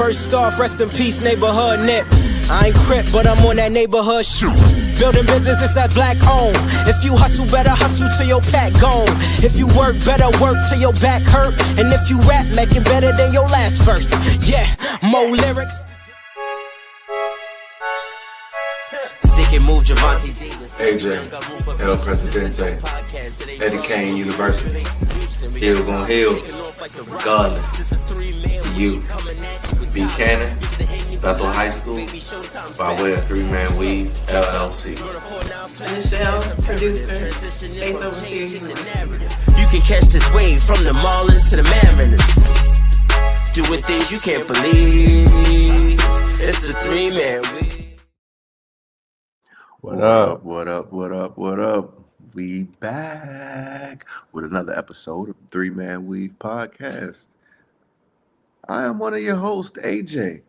First off, rest in peace, neighborhood nip. I ain't crip, but I'm on that neighborhood shoot. Building businesses that black owned. If you hustle, better hustle till your pack gone. If you work, better work till your back hurt. And if you rap, make it better than your last verse. Yeah, more lyrics. Stick and move, Javante Davis. AJ, El Presidente, Eddie Kane University. Hill gon' heal, regardless. You, Buchanan, Bethel High School, by way of 3-Man Weave, LLC. Michelle, producer, based over here. You can catch this wave from the Marlins to the Mariners. Doing things you can't believe. It's the 3-Man Weave. What up, what up, what up, what up? We back with another episode of 3-Man Weave Podcast. I am one of your hosts, AJ.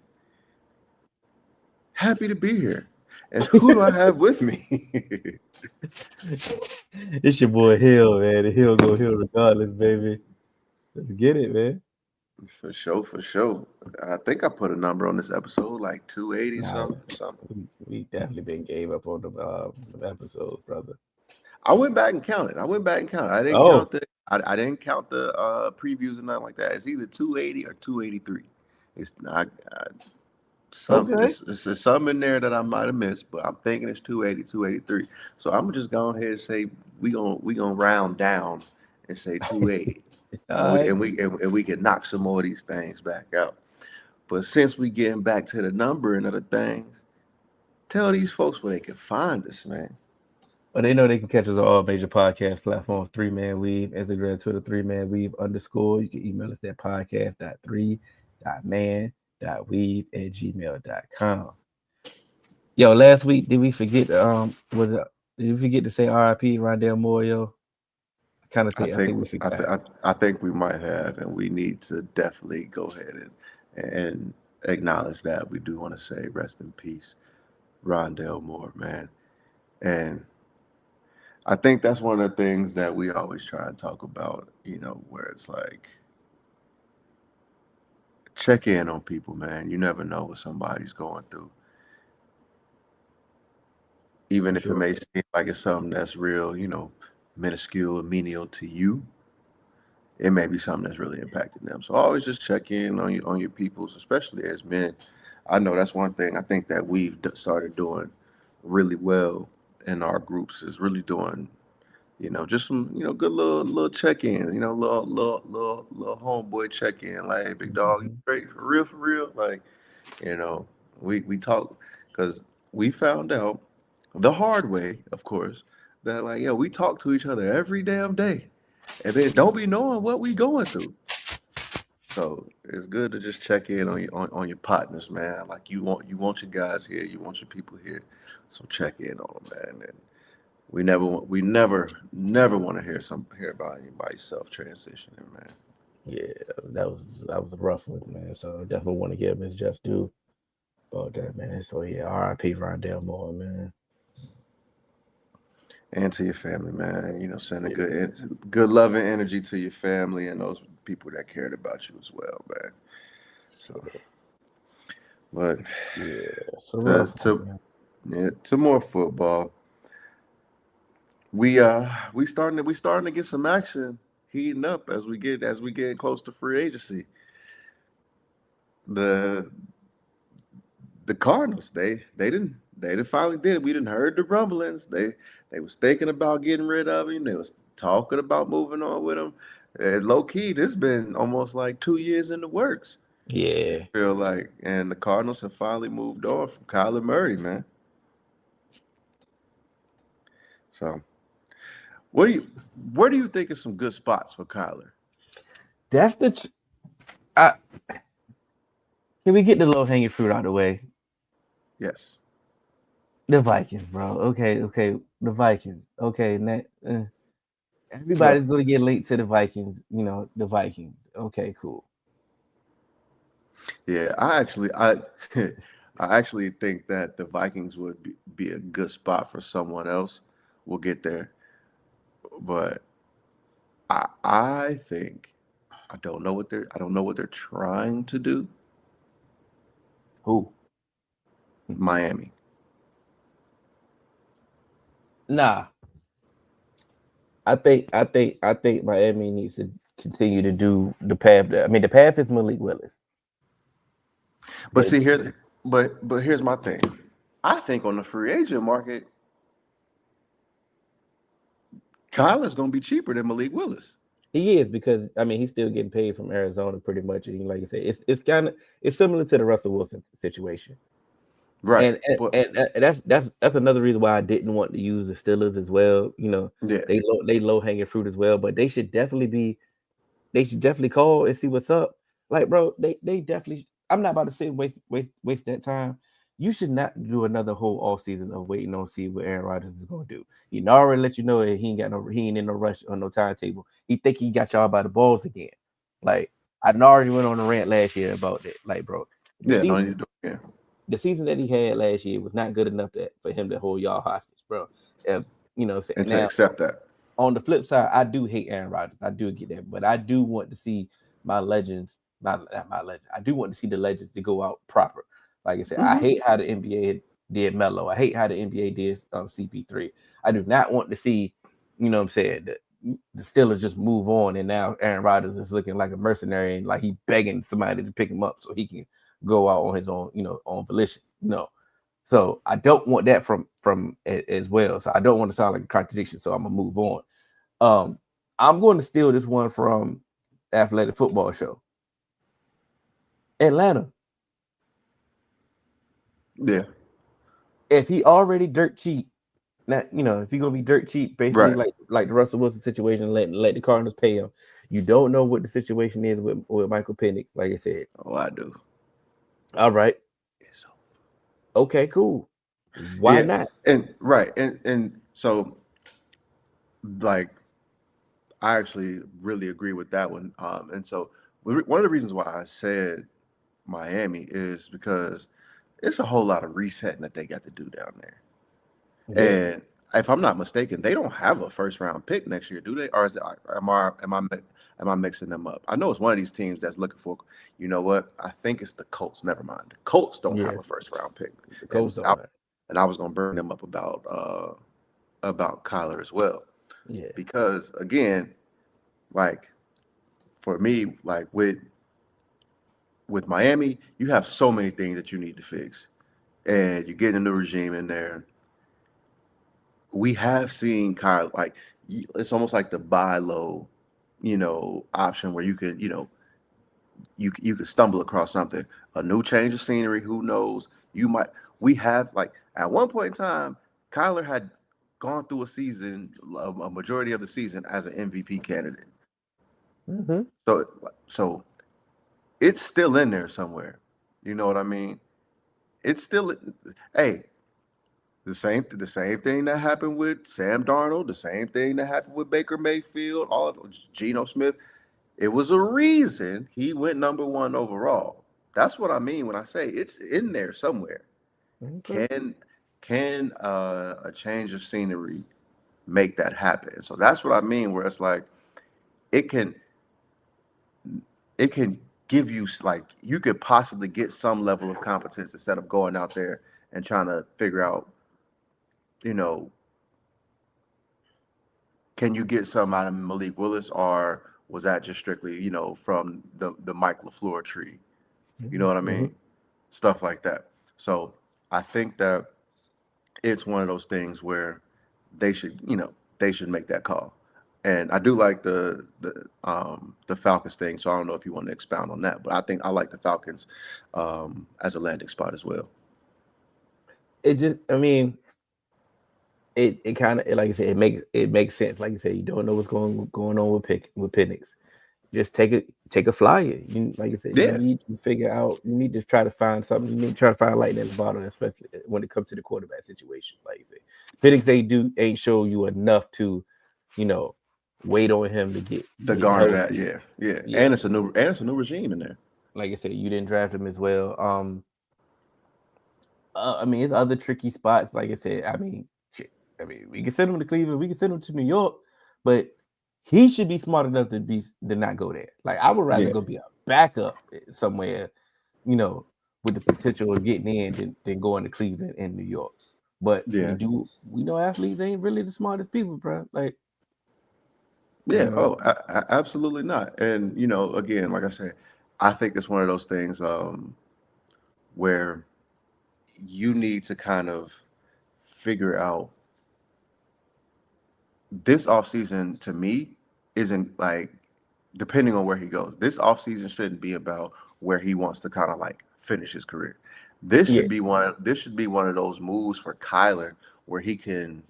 Happy to be here. And who do I have with me? It's your boy Hill, man. The Hill go Hill regardless, baby. Let's get it, man. For sure. I think I put a number on this episode, like 280 something. We definitely been gave up on the episodes, brother. I went back and counted. I didn't count the previews and nothing like that. It's either 280 or 283. It's not something. Okay. It's something in there that I might have missed, but I'm thinking it's 280, 283. So I'm just going ahead and say we gonna round down and say 280, and we can knock some more of these things back out. But since we getting back to the number and other things, tell these folks where they can find us, man. Well, they know they can catch us on all major podcast platforms, 3-Man Weave, Instagram, Twitter, 3-Man Weave _. You can email us at podcast.3man.weave@gmail.com. Yo, last week, did we forget did we forget to say RIP Rondell Moore, yo? I think we forgot. I think we might have, and we need to definitely go ahead and acknowledge that. We do want to say rest in peace, Rondell Moore, man. And I think that's one of the things that we always try and talk about, where it's like, check in on people, man. You never know what somebody's going through. Even if it may seem like it's something that's real, minuscule, menial to you, it may be something that's really impacting them. So always just check in on your peoples, especially as men. I know that's one thing I think that we've started doing really well in our groups, is really doing, just some, good little check-in, little homeboy check-in, like, hey, big dog, you straight, for real, like, we talk, because we found out the hard way, of course, that, like, we talk to each other every damn day, and then don't be knowing what we going through. So it's good to just check in on your partners, man. Like, you want your guys here, you want your people here. So check in on them, man. And we never want to hear about anybody self-transitioning, man. Yeah, that was a rough one, man. So I definitely want to give his just due about that, man. So yeah, RIP Rondell Moore, man. And to your family, man. Send a good loving energy to your family and those people that cared about you as well, man. So, but to more football. We starting to get some action heating up as we get close to free agency. The Cardinals, they finally did it. We didn't heard the rumblings. They was thinking about getting rid of him. They was talking about moving on with him. Low key, this been almost like 2 years in the works. Yeah, I feel like, and the Cardinals have finally moved on from Kyler Murray, man. So, where do you think is some good spots for Kyler? That's can we get the low hanging fruit out of the way? Yes. The Vikings, bro. Okay. The Vikings. Okay, everybody's going to get linked to the Vikings. The Vikings. Okay, cool. Yeah, I actually think that the Vikings would be a good spot for someone else. We'll get there, but I think I don't know what they're trying to do, Who? Miami. Nah. I think Miami needs to continue to do the path. The path is Malik Willis. But see here, but here's my thing. I think on the free agent market, Kyler's going to be cheaper than Malik Willis. He is, because he's still getting paid from Arizona pretty much. And like I said, it's similar to the Russell Wilson situation. Right. And that's another reason why I didn't want to use the Steelers as well. They low hanging fruit as well, but they should definitely call and see what's up. Like, bro, they definitely. I'm not about to sit and waste that time. You should not do another whole off season of waiting on see what Aaron Rodgers is gonna do. He already let you know that he ain't in no rush on no timetable. He think he got y'all by the balls again. Like, I already went on a rant last year about that. Like, bro, the season that he had last year was not good enough for him to hold y'all hostage, bro. And to accept that. On the flip side, I do hate Aaron Rodgers. I do get that, but I do want to see my legends. Not my legend. I do want to see the legends to go out proper. Like I said, I hate how the NBA did Melo. I hate how the NBA did CP3. I do not want to see, the Steelers just move on, and now Aaron Rodgers is looking like a mercenary and like he begging somebody to pick him up so he can go out on his own, on volition. No. So I don't want that from as well. So I don't want to sound like a contradiction. So I'm gonna move on. I'm going to steal this one from Athletic Football Show. Atlanta. Yeah. If he already dirt cheap, if he's gonna be dirt cheap, basically like the Russell Wilson situation, let the Cardinals pay him. You don't know what the situation is with Michael Penix, like I said. Oh, I do. All right. It's over. Okay, cool. Why not? And so, like, I actually really agree with that one. And so one of the reasons why I said Miami is because it's a whole lot of resetting that they got to do down there. Yeah. And if I'm not mistaken, they don't have a first round pick next year, do they? Or is it, am I mixing them up? I know it's one of these teams that's looking for. You know what? I think it's the Colts. Never mind. The Colts don't have a first round pick. The Colts and I was going to bring them up about Kyler as well. Yeah. Because again, like for me, like with Miami, you have so many things that you need to fix, and you're getting a new regime in there. We have seen Kyle, like, it's almost like the buy low, option where you could, you could stumble across something, a new change of scenery. Who knows? We have, like, at one point in time, Kyler had gone through a season, a majority of the season as an MVP candidate. Mm-hmm. So it's still in there somewhere. You know what I mean? It's still, hey, the same thing that happened with Sam Darnold, the same thing that happened with Baker Mayfield, all of Geno Smith. It was a reason he went number one overall. That's what I mean when I say it's in there somewhere. Mm-hmm. Can a change of scenery make that happen? So that's what I mean, where it's like it can give you, like, you could possibly get some level of competence instead of going out there and trying to figure out, can you get some out of Malik Willis, or was that just strictly, from the Mike LaFleur tree? You know what I mean? Mm-hmm. Stuff like that. So I think that it's one of those things where they should make that call. And I do like the Falcons thing, so I don't know if you want to expound on that, but I think I like the Falcons as a landing spot as well. It just, it kind of, like I said, it makes sense. Like you said, you don't know what's going on with Penix. Just take a flyer. Like I said, you need to figure out. You need to try to find something. You need to try to find lightning in the bottle, especially when it comes to the quarterback situation. Like you said, Penix ain't show you enough to, wait on him to get the garner that. Yeah. And it's a new regime in there. Like I said, you didn't draft him as well. It's other tricky spots. Like I said, we can send him to Cleveland, we can send him to New York, but he should be smart enough to not go there. Like, I would rather go be a backup somewhere, with the potential of getting in than going to Cleveland and New York. But Yeah. we know athletes ain't really the smartest people, bro. Like, Yeah. you know, Absolutely not. And again, like I said, I think it's one of those things where you need to kind of figure out this offseason to me isn't like depending on where he goes. This offseason shouldn't be about where he wants to kind of like finish his career. This yeah. should be one of those moves for Kyler where he can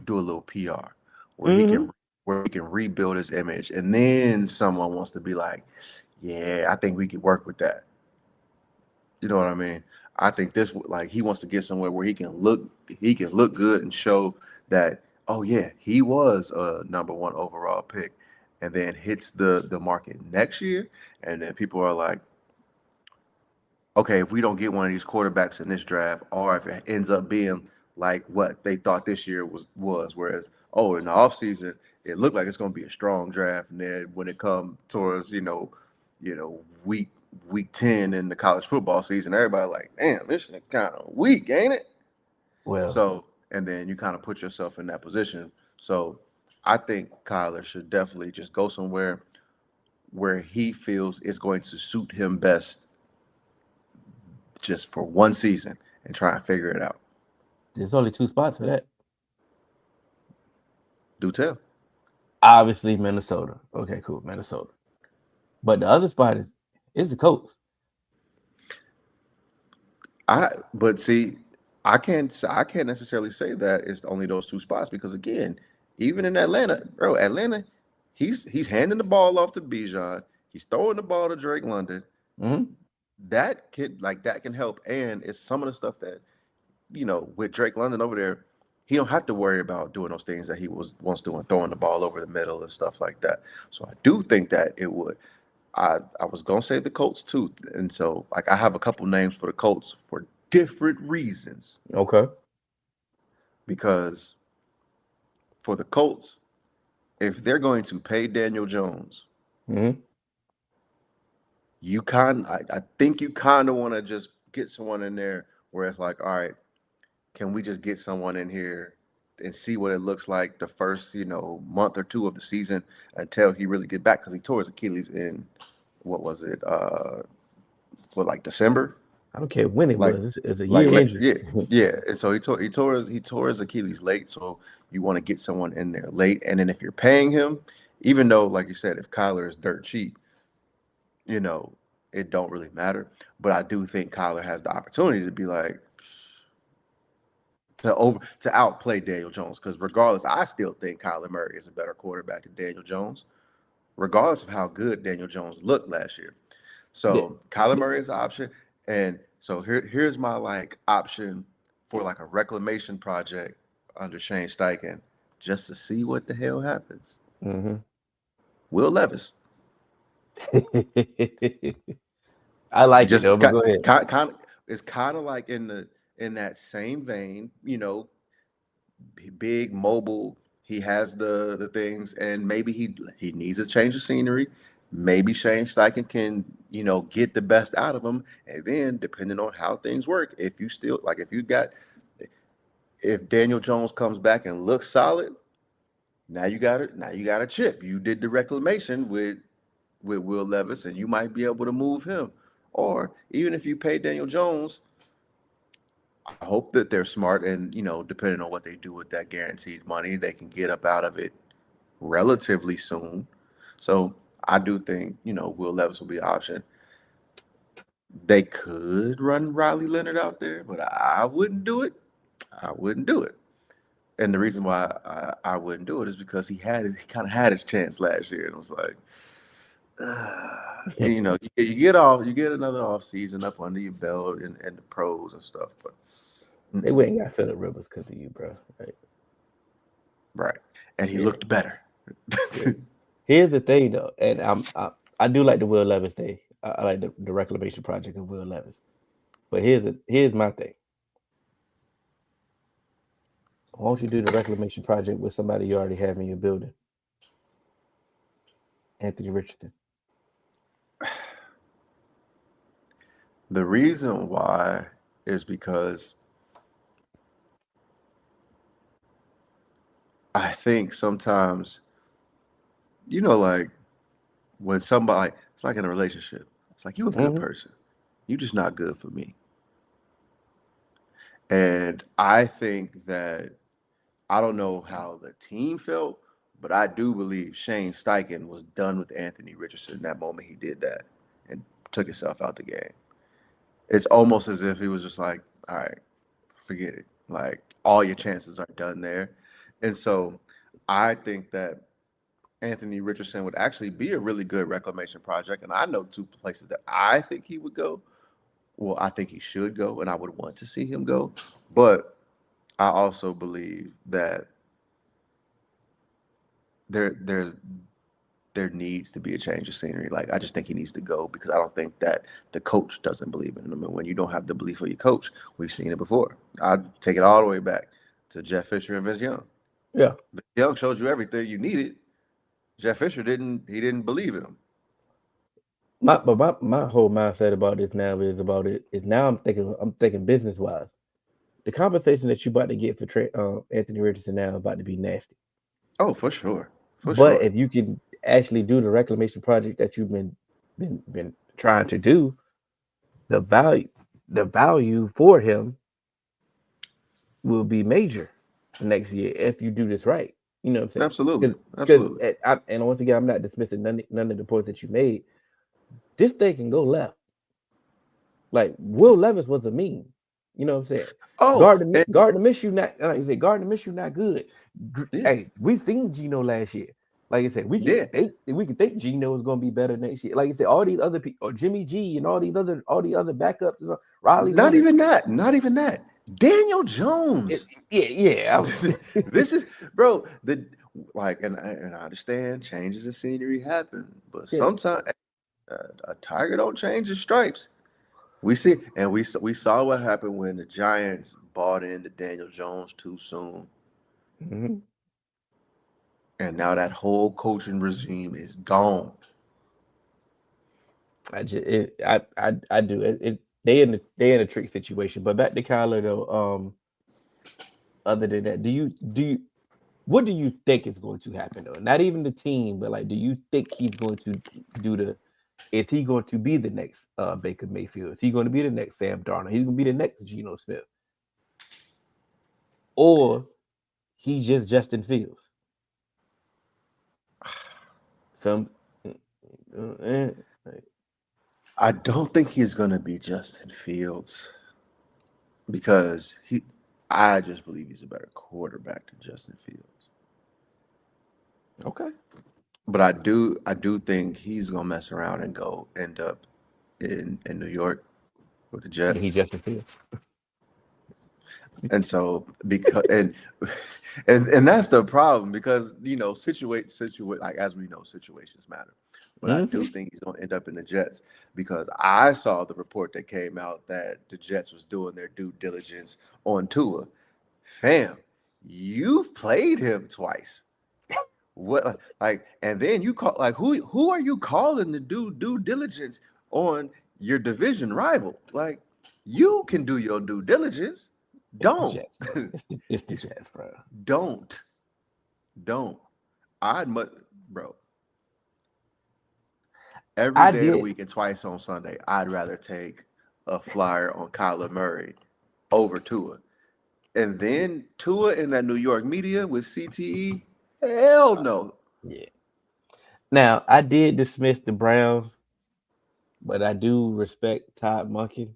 do a little PR, where he Mm-hmm. can rebuild his image, and then someone wants to be like, yeah, I think we could work with that. You know what I mean? I think this like he wants to get somewhere where he can look good and show that, oh yeah, he was a number 1 overall pick, and then hits the market next year, and then people are like, okay, if we don't get one of these quarterbacks in this draft, or if it ends up being like what they thought this year was, whereas in the offseason, it looked like it's going to be a strong draft, and then when it comes towards week 10 in the college football season, everybody like, damn, this is kind of weak, ain't it? Well, So, and then you kind of put yourself in that position. So, I think Kyler should definitely just go somewhere where he feels it's going to suit him best just for one season and try and figure it out. there's only 2 spots for that. Do tell. Obviously, Minnesota. Okay, cool, Minnesota. But the other spot is the Colts. But see, I can't necessarily say that it's only those 2 spots because again, even in Atlanta, he's handing the ball off to Bijan. He's throwing the ball to Drake London. Mm-hmm. That can help, and it's some of the stuff that with Drake London over there, he don't have to worry about doing those things that he was once doing, throwing the ball over the middle and stuff like that. So I do think that it would. I was gonna say the Colts too, and so like I have a couple names for the Colts for different reasons. Okay. Because for the Colts, if they're going to pay Daniel Jones, Mm-hmm. I think you kind of want to just get someone in there where it's like, all right, can we just get someone in here and see what it looks like the first, month or 2 of the season until he really get back? Because he tore his Achilles in, what was it? Like December? I don't care when it Like- was. It's a year injury. Yeah. And so he tore his Achilles late. So you want to get someone in there late. And then if you're paying him, even though, like you said, if Kyler is dirt cheap, it don't really matter. But I do think Kyler has the opportunity to be like to outplay Daniel Jones. Because regardless, I still think Kyler Murray is a better quarterback than Daniel Jones, regardless of how good Daniel Jones looked last year. So Kyler Murray is an option. And so here's my like option for like a reclamation project under Shane Steichen, just to see what the hell happens. Mm-hmm. Will Levis. I like it though, but go ahead. It's kind of like in that same vein, big, mobile. He has the things, and maybe he needs a change of scenery. Maybe Shane Steichen can, get the best out of him. And then depending on how things work, if Daniel Jones comes back and looks solid, now you got it. Now you got a chip. You did the reclamation with Will Levis, and you might be able to move him. Or even if you pay Daniel Jones, I hope that they're smart and, depending on what they do with that guaranteed money, they can get up out of it relatively soon. So I do think, Will Levis will be an option. They could run Riley Leonard out there, but I wouldn't do it. And the reason why I wouldn't do it is because he kind of had his chance last year, and it was like, and, you get another off season up under your belt and the pros and stuff, but they went and got Phillip Rivers because of you, bro. Right, and he looked better. Here's the thing, though, and I do like the Will Levis thing. I like the reclamation project of Will Levis, but here's my thing. Why don't you do the reclamation project with somebody you already have in your building? Anthony Richardson. The reason why is because I think sometimes, like when somebody, it's like in a relationship, it's like you're a good Mhm. person, you're just not good for me. And I think that I don't know how the team felt, but I do believe Shane Steichen was done with Anthony Richardson that moment he did that and took himself out the game. It's almost as if he was just like, all right, forget it. Like all your chances are done there. And so I think that Anthony Richardson would actually be a really good reclamation project. And I know two places that I think he would go. Well, I think he should go, and I would want to see him go. But I also believe that there there's there needs to be a change of scenery. Like I just think he needs to go because I don't think that the coach doesn't believe in him. And when you don't have the belief of your coach, we've seen it before. I'd take it all the way back to Jeff Fisher and Vince Young. Yeah. Vince Young showed you everything you needed. Jeff Fisher didn't. He didn't believe in him. My whole mindset about this now is now I'm thinking business wise. The compensation that you about to get for Anthony Richardson now is about to be nasty. Oh, for sure, for But sure. if you can actually do the reclamation project that you've been trying to do, the value for him will be major next year if you do this right. You know what I'm Absolutely, saying? Because absolutely. and once again, I'm not dismissing none of the points that you made. This thing can go left. Like Will Levis was a meme. You know what I'm saying? Oh, and Gardner Minshew not like you said. Gardner Minshew not good. yeah, Hey, we seen Geno last year. Like I said, yeah. we can think Geno is going to be better next year. Like I said, all these other people, or Jimmy G, and all the other backups, Riley Not Leonard. even that. Not even that. Daniel Jones. Yeah. This is, bro. And I understand changes of scenery happen, but Yeah. sometimes a tiger don't change his stripes. We see, and we saw what happened when the Giants bought into Daniel Jones too soon, Mhm. and now that whole coaching regime is gone. I do it. They in a trick situation. But back to Kyler though. Other than that, what do you think is going to happen though? Not even the team, but like, do you think he's going to do the? Is he going to be the next Baker Mayfield? Is he going to be the next Sam Darnold? He's going to be the next Geno Smith, or he just Justin Fields? Some, eh, I don't think he's gonna be Justin Fields because I just believe he's a better quarterback than Justin Fields. okay. But I do think he's gonna mess around and go end up in New York with the And Jets. he Justin Fields. And so because and that's the problem because situate like as we know situations matter. But I do Mm-hmm. think he's gonna end up in the Jets because I saw the report that came out that the Jets was doing their due diligence on Tua. Fam, you've played him twice. What like and then you call like who are you calling to do due diligence on your division rival? Like you can do your due diligence. It's the Don't. Jets, bro. It's the Jets, bro. Don't. Don't. I'd much bro. Every I day of the did. week and twice on Sunday, I'd rather take a flyer on Kyler Murray over Tua. And then Tua in that New York media with CTE. Hell no. Yeah. Now I did dismiss the Browns, but I do respect Todd Monken.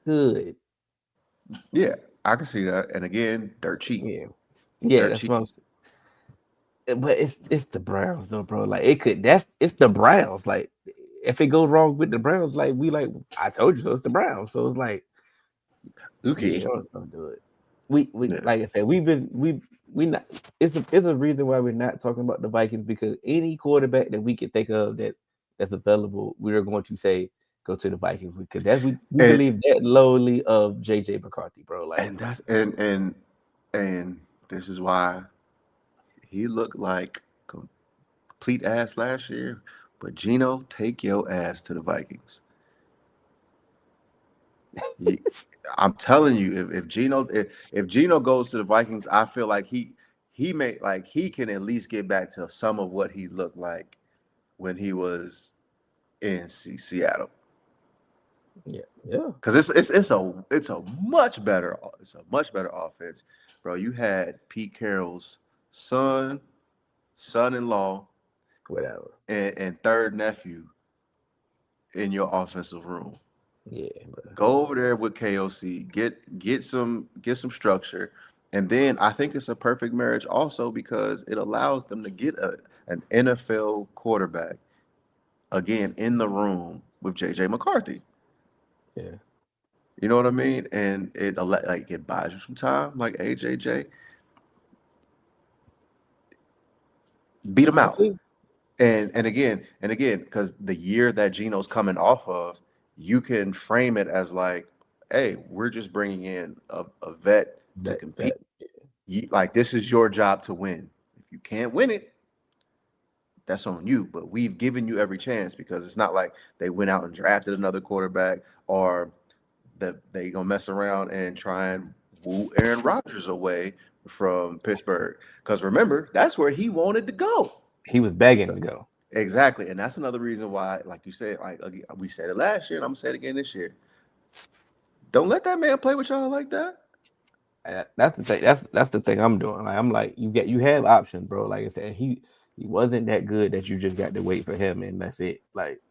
Could Yeah, I can see that. And again, dirt cheap. yeah, yeah. Dirt That's cheap. what I'm but it's the Browns though, bro. Like it's the Browns. Like if it goes wrong with the Browns, like I told you so. It's the Browns, so it's like yeah, Okay. don't do it. We Yeah. like I said, we not. It's a reason why we're not talking about the Vikings because any quarterback that we can think of that's available, we are going to say go to the Vikings because we And believe that lowly of JJ McCarthy, bro. Like and that's and this is why he looked like complete ass last year. But Gino, take your ass to the Vikings. I'm telling you, if Geno goes to the Vikings, I feel like he may like he can at least get back to some of what he looked like when he was in Seattle. Yeah. Because it's a much better offense, bro. You had Pete Carroll's son-in-law, Whatever. and third nephew in your offensive room. Yeah, bro. Go over there with KOC, get some structure, and then I think it's a perfect marriage also because it allows them to get an NFL quarterback again in the room with JJ McCarthy. Yeah. You know what I mean? And it buys you some time, like AJJ. Beat him out. And again, because the year that Geno's coming off of, you can frame it as like, hey, we're just bringing in a vet to compete. Like, this is your job to win. If you can't win it, that's on you. But we've given you every chance because it's not like they went out and drafted another quarterback or that they gonna mess around and try and woo Aaron Rodgers away from Pittsburgh. Because remember, that's where he wanted to go. He was begging to go. Exactly, and that's another reason why, like you said, like we said it last year, and I'm gonna say it again this year. Don't let that man play with y'all like that. That's the thing. That's the thing I'm doing. Like, I'm like, you have options, bro. Like I said, he wasn't that good that you just got to wait for him and that's it. Like,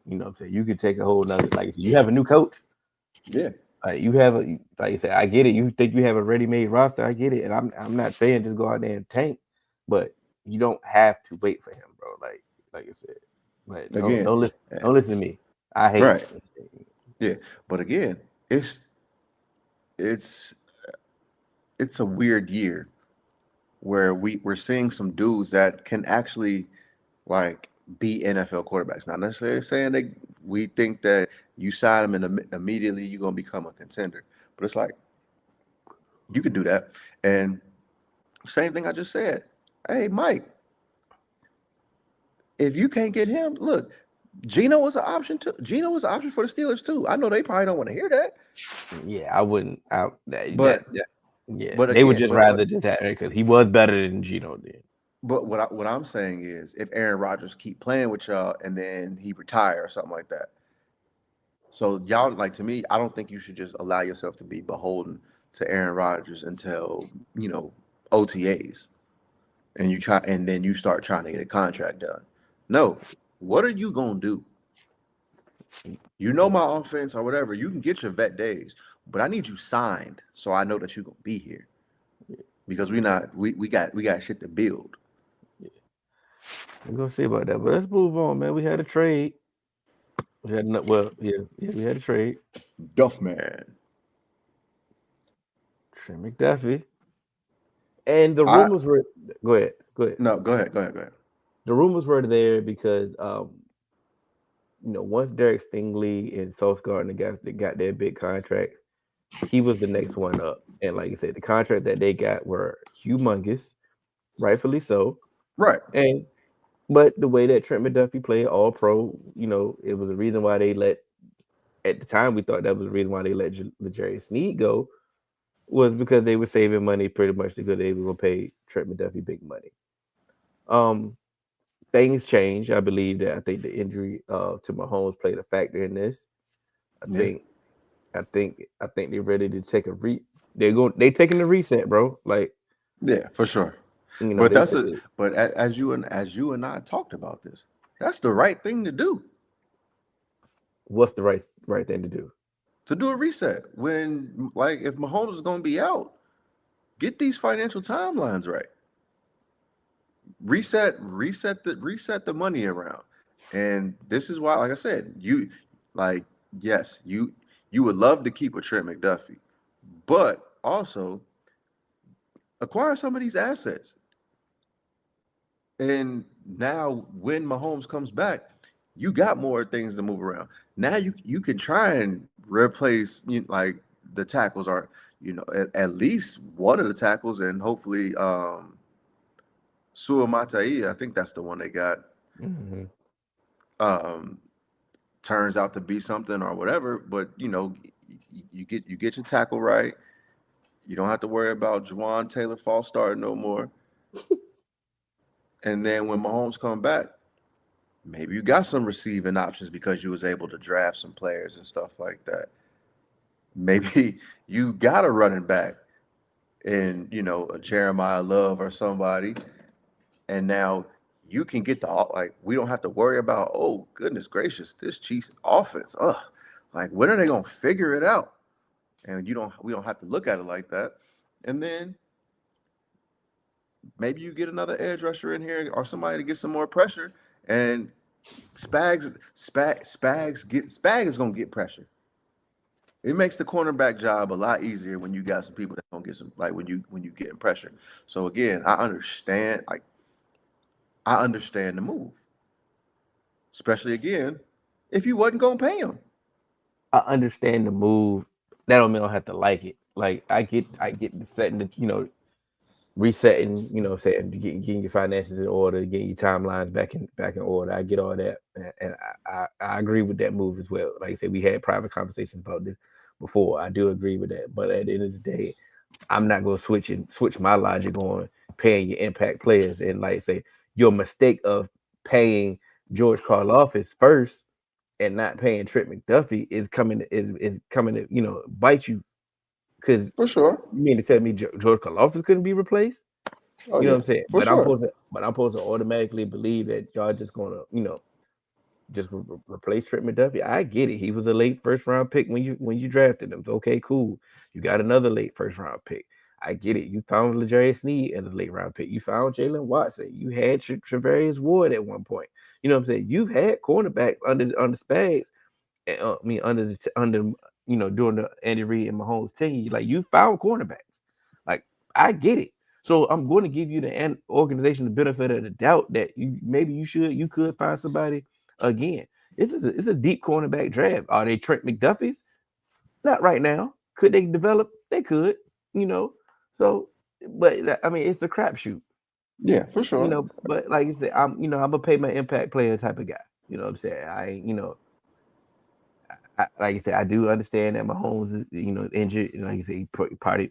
you know what I'm saying? You could take a whole nother, like I said, you have a new coach. Yeah. Like I said, I get it. You think you have a ready-made roster, I get it. And I'm not saying just go out there and tank, but you don't have to wait for him, bro. Like I said. But don't listen to me. I hate it. Yeah. But again, it's a weird year where we're seeing some dudes that can actually like be NFL quarterbacks. Not necessarily saying we think that you sign them and immediately you're gonna become a contender, but it's like you could do that. And same thing I just said. Hey, Mike, if you can't get him, look, Geno was an option too. Geno was an option for the Steelers too. I know they probably don't want to hear that. Yeah, I wouldn't. They would just rather just have it because he was better than Geno did. But what I'm saying is, if Aaron Rodgers keep playing with y'all and then he retire or something like that, so y'all, like, to me, I don't think you should just allow yourself to be beholden to Aaron Rodgers until OTAs, and then you start trying to get a contract done. No, what are you gonna do? You know my offense or whatever. You can get your vet days, but I need you signed so I know that you're gonna be here. Because we got shit to build. I'm gonna see about that, but let's move on, man. We had a trade. We had a trade. Duffman. Trent Mcduffie. And the rumors were go ahead. No, go ahead. The rumors were there because once Derek Stingley and Sauce Gardner got their big contract, he was the next one up. And like you said, the contract that they got were humongous, rightfully so. Right. But the way that Trent Mcduffie played all pro, it was a reason why they at the time we thought that was the reason why they let L'Jarius Snead go, was because they were saving money pretty much because they were going to pay Trent Mcduffie big money. Things changed. I believe that I think the injury to Mahomes played a factor in this. I think they're ready to take they're taking the reset, bro. Like, yeah, for sure. But as you and I talked about this, that's the right thing to do. What's the right thing to do? To do a reset when, like, if Mahomes is going to be out, get these financial timelines right. Reset the money around. And this is why, like I said, you would love to keep a Trent McDuffie, but also acquire some of these assets. And now when Mahomes comes back, you got more things to move around. Now you can try and replace like the tackles are, at least one of the tackles, and hopefully Sua Matai, I think that's the one they got. Mm-hmm. turns out to be something or whatever. But you get your tackle right. You don't have to worry about Juwan Taylor false starting no more. And then when Mahomes come back, maybe you got some receiving options because you was able to draft some players and stuff like that. Maybe you got a running back and a Jeremiah Love or somebody, and now you can get we don't have to worry about, oh goodness gracious, this Chiefs offense. Like when are they gonna figure it out? And we don't have to look at it like that. And then maybe you get another edge rusher in here or somebody to get some more pressure, and Spags is gonna get pressure. It makes the cornerback job a lot easier when you got some people that gonna get some, like when you getting pressure. So again, I understand the move, especially again if you wasn't gonna pay him. I understand the move. That don't mean I don't have to like it. Like I get the setting the resetting, saying getting your finances in order, getting your timelines back in order. I get all that, and I agree with that move as well. Like I said, we had private conversations about this before. I do agree with that, but at the end of the day, I'm not going to switch my logic on paying your impact players. And like I say, your mistake of paying George Karlaftis first and not paying Trent McDuffie is coming to bite you. Because for sure, you mean to tell me George Karlaftis couldn't be replaced? Oh, you know what I'm saying? But sure. I'm supposed to automatically believe that y'all just gonna just replace Trent McDuffie. I get it. He was a late first round pick when you drafted him. Okay, cool. You got another late first round pick. I get it. You found Snead as a late round pick. You found Jalen Watson. You had Travarius Ward at one point. You know what I'm saying? You've had cornerbacks under Spags. During the Andy Reid and Mahomes tenure, like you found cornerbacks. Like I get it. So I'm going to give you the organization the benefit of the doubt that you could find somebody again. It's a deep cornerback draft. Are they Trent McDuffies? Not right now. Could they develop? They could. So, but I mean, it's the crapshoot. Yeah, for sure. But like I said, I'm gonna pay my impact player type of guy. You know what I'm saying? Like I said, I do understand that Mahomes is, injured. Like I said, he probably,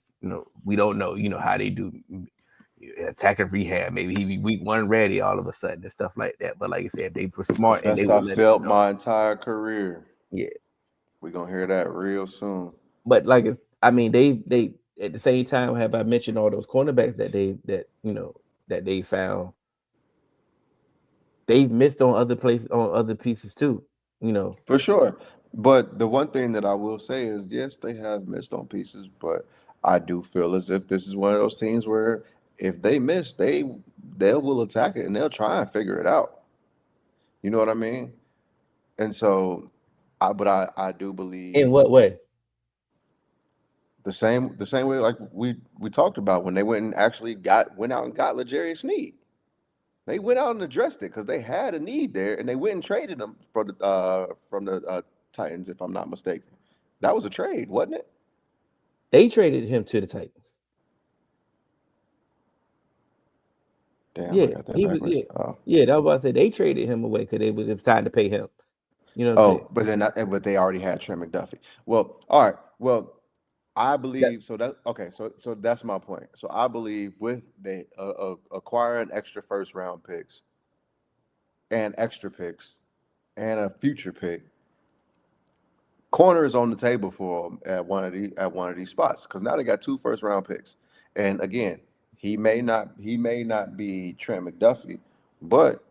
we don't know, how they do attacking rehab. Maybe he be week one ready all of a sudden and stuff like that. But like I said, if they were smart and they would let felt my entire career. Yeah, we're gonna hear that real soon. But like, they at the same time, have I mentioned all those cornerbacks that they found? They've missed on other pieces too. For sure. But the one thing that I will say is, yes, they have missed on pieces, but I do feel as if this is one of those teams where if they miss, they will attack it and they'll try and figure it out. You know what I mean? And so, I do believe. In what way? The same way like we talked about when they went out and got L'Jarius Snead. They went out and addressed it because they had a need there, and they went and traded him from the Titans, if I'm not mistaken. That was a trade, wasn't it? They traded him to the Titans. Damn, I got that backwards. Yeah, that was what I said. They traded him away because it was time to pay him. You know what I'm saying? But they already had Trent McDuffie. Well, all right. Well, I believe so. So that's my point. So I believe with they acquiring extra first round picks and extra picks and a future pick, corner is on the table for them at one of these spots because now they got 2 first round picks. And again, he may not be Trent McDuffie, but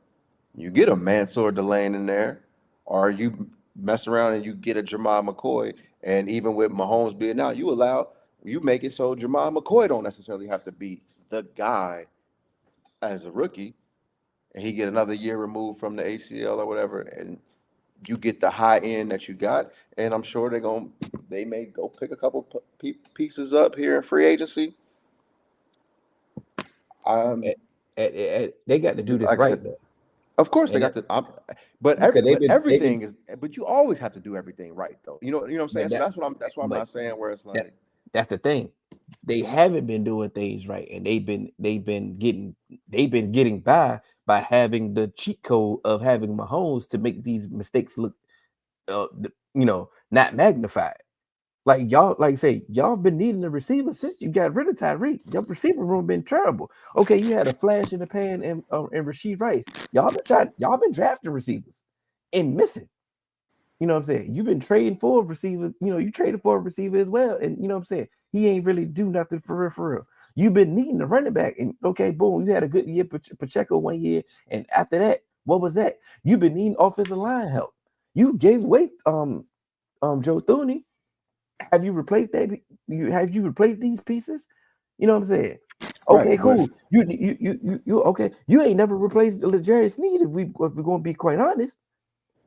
you get a Mansour Delane in there, or you mess around and you get a Jamal McCoy. And even with Mahomes being out, you make it so Jamal McCoy don't necessarily have to be the guy as a rookie, and he get another year removed from the ACL or whatever, and you get the high end that you got. And I'm sure they may go pick a couple pieces up here in free agency. They got to do this right, though. Of course, they got to. But you always have to do everything right, though. You know what I'm saying. So that's why I'm not saying where it's like. That's the thing. They haven't been doing things right, and they've been getting by having the cheat code of having Mahomes to make these mistakes look not magnified. Like y'all, like say, y'all been needing a receiver since you got rid of Tyreek. Your receiver room been terrible. Okay, you had a flash in the pan and Rasheed Rice. Y'all been drafting receivers and missing. You know what I'm saying? You've been trading for a receiver. You traded for a receiver as well, and you know what I'm saying. He ain't really do nothing for real. For real. You've been needing a running back, and okay, boom, you had a good year, Pacheco 1 year, and after that, what was that? You've been needing offensive line help. You gave away Joe Thuney. Have you replaced that? Have you replaced these pieces? You know what I'm saying? Okay, Right, cool. You okay? You ain't never replaced Jerry Snead if we're gonna be quite honest.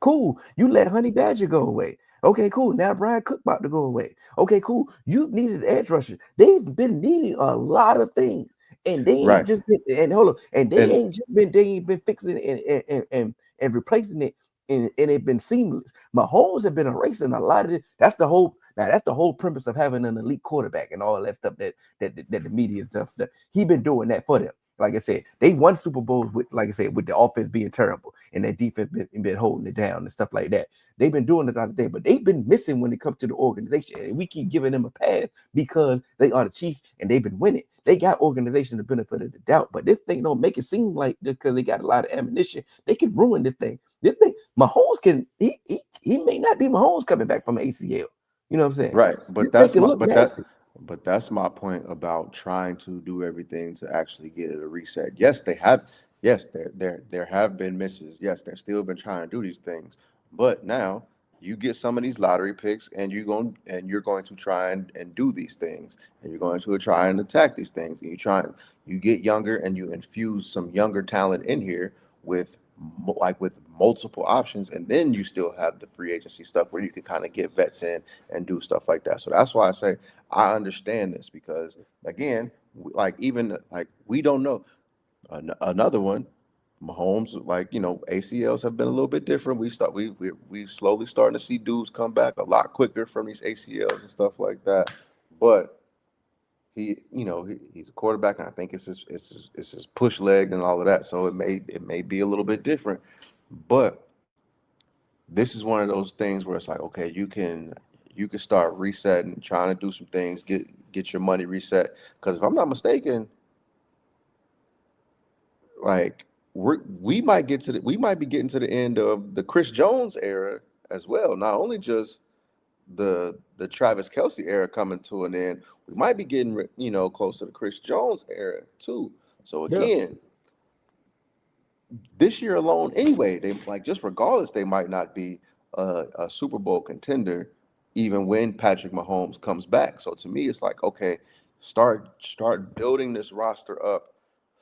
Cool. You let Honey Badger go away. Okay, cool. Now Brian Cook about to go away. Okay, cool. You needed an edge rusher. They've been needing a lot of things, and they ain't just been. And hold on, and they ain't just been. They ain't been fixing it and replacing it, and it been seamless. Mahomes have been erasing a lot of it. That's the whole. Now that's the whole premise of having an elite quarterback and all that stuff that the media stuff. He been doing that for them. Like I said, they won Super Bowls with, like I said, with the offense being terrible and their defense been holding it down and stuff like that. They've been doing the other thing, but they've been missing when it comes to the organization. And we keep giving them a pass because they are the Chiefs and they've been winning. They got organization the benefit of the doubt, but this thing don't make it seem like just because they got a lot of ammunition, they can ruin this thing. This thing, Mahomes can he may not be Mahomes coming back from ACL. You know what I'm saying? right. But that's my point about trying to do everything to actually get it a reset. Yes, they have. Yes, there have been misses. Yes, they're still been trying to do these things. But now you get some of these lottery picks, and you're going to try and do these things, and you're going to try and attack these things. And you get younger, and you infuse some younger talent in here with multiple options, and then you still have the free agency stuff where you can kind of get vets in and do stuff like that. So that's why I say I understand this, because again, we don't know. Another one, Mahomes, ACLs have been a little bit different. We slowly starting to see dudes come back a lot quicker from these ACLs and stuff like that. But he's a quarterback, and I think it's his push leg and all of that. So it may be a little bit different, but this is one of those things where it's like, okay, you can start resetting, trying to do some things, get your money reset. Because if I'm not mistaken, like we might be getting to the end of the Chris Jones era as well. Not only just the Travis Kelce era coming to an end, we might be getting close to the Chris Jones era too. So again, this year alone, anyway, they just regardless, they might not be a Super Bowl contender even when Patrick Mahomes comes back. So to me, it's like, okay, start building this roster up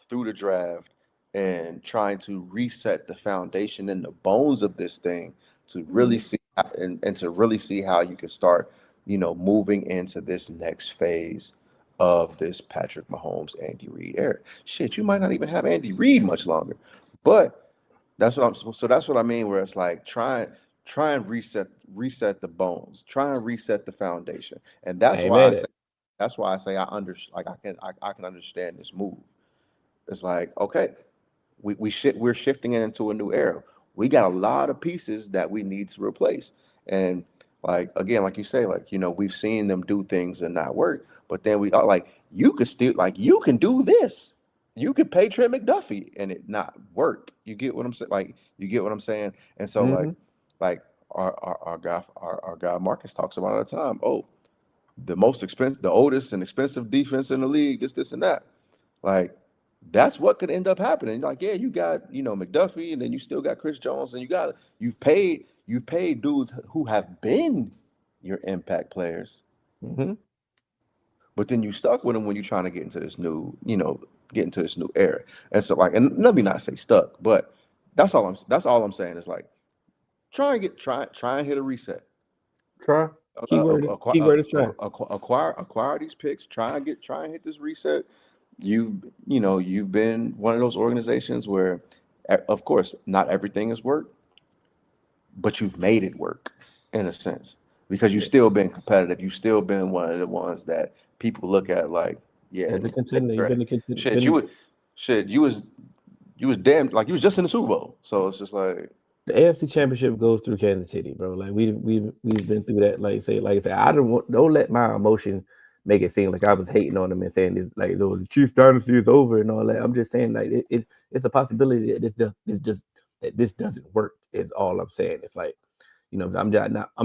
through the draft and trying to reset the foundation and the bones of this thing to really see and to really see how you can start, moving into this next phase of this Patrick Mahomes, Andy Reid era. Shit, you might not even have Andy Reid much longer, but that's what I mean. Where it's like try and reset the bones, try and reset the foundation, and that's why I say I can understand this move. It's like, okay, we're shifting into a new era. We got a lot of pieces that we need to replace. And again, like you say, we've seen them do things and not work, but then we are you can do this. You could pay Trent McDuffie and it not work. You get what I'm saying? You get what I'm saying? And so our guy Marcus talks about all the time. Oh, the oldest and expensive defense in the league, this and that. That's what could end up happening. You got, McDuffie, and then you still got Chris Jones, and you've paid dudes who have been your impact players. Mm-hmm. But then you stuck with them when you're trying to get into this new era. And so and let me not say stuck, but that's all I'm saying is try and hit a reset. Try. Keyword is try. Acquire these picks. Try and hit this reset. You've been one of those organizations where, of course, not everything has worked, but you've made it work in a sense because you've still been competitive. You've still been one of the ones that people look at as a contender. You've been a contender. You was damn you was just in the Super Bowl. So it's just The AFC Championship goes through Kansas City, bro. Like we've been through that. Like I say, don't let my emotion make it seem like I was hating on them and saying this like oh, the Chiefs dynasty is over and all that. I'm just saying like it's a possibility that this doesn't work. Is all I'm saying. It's like I'm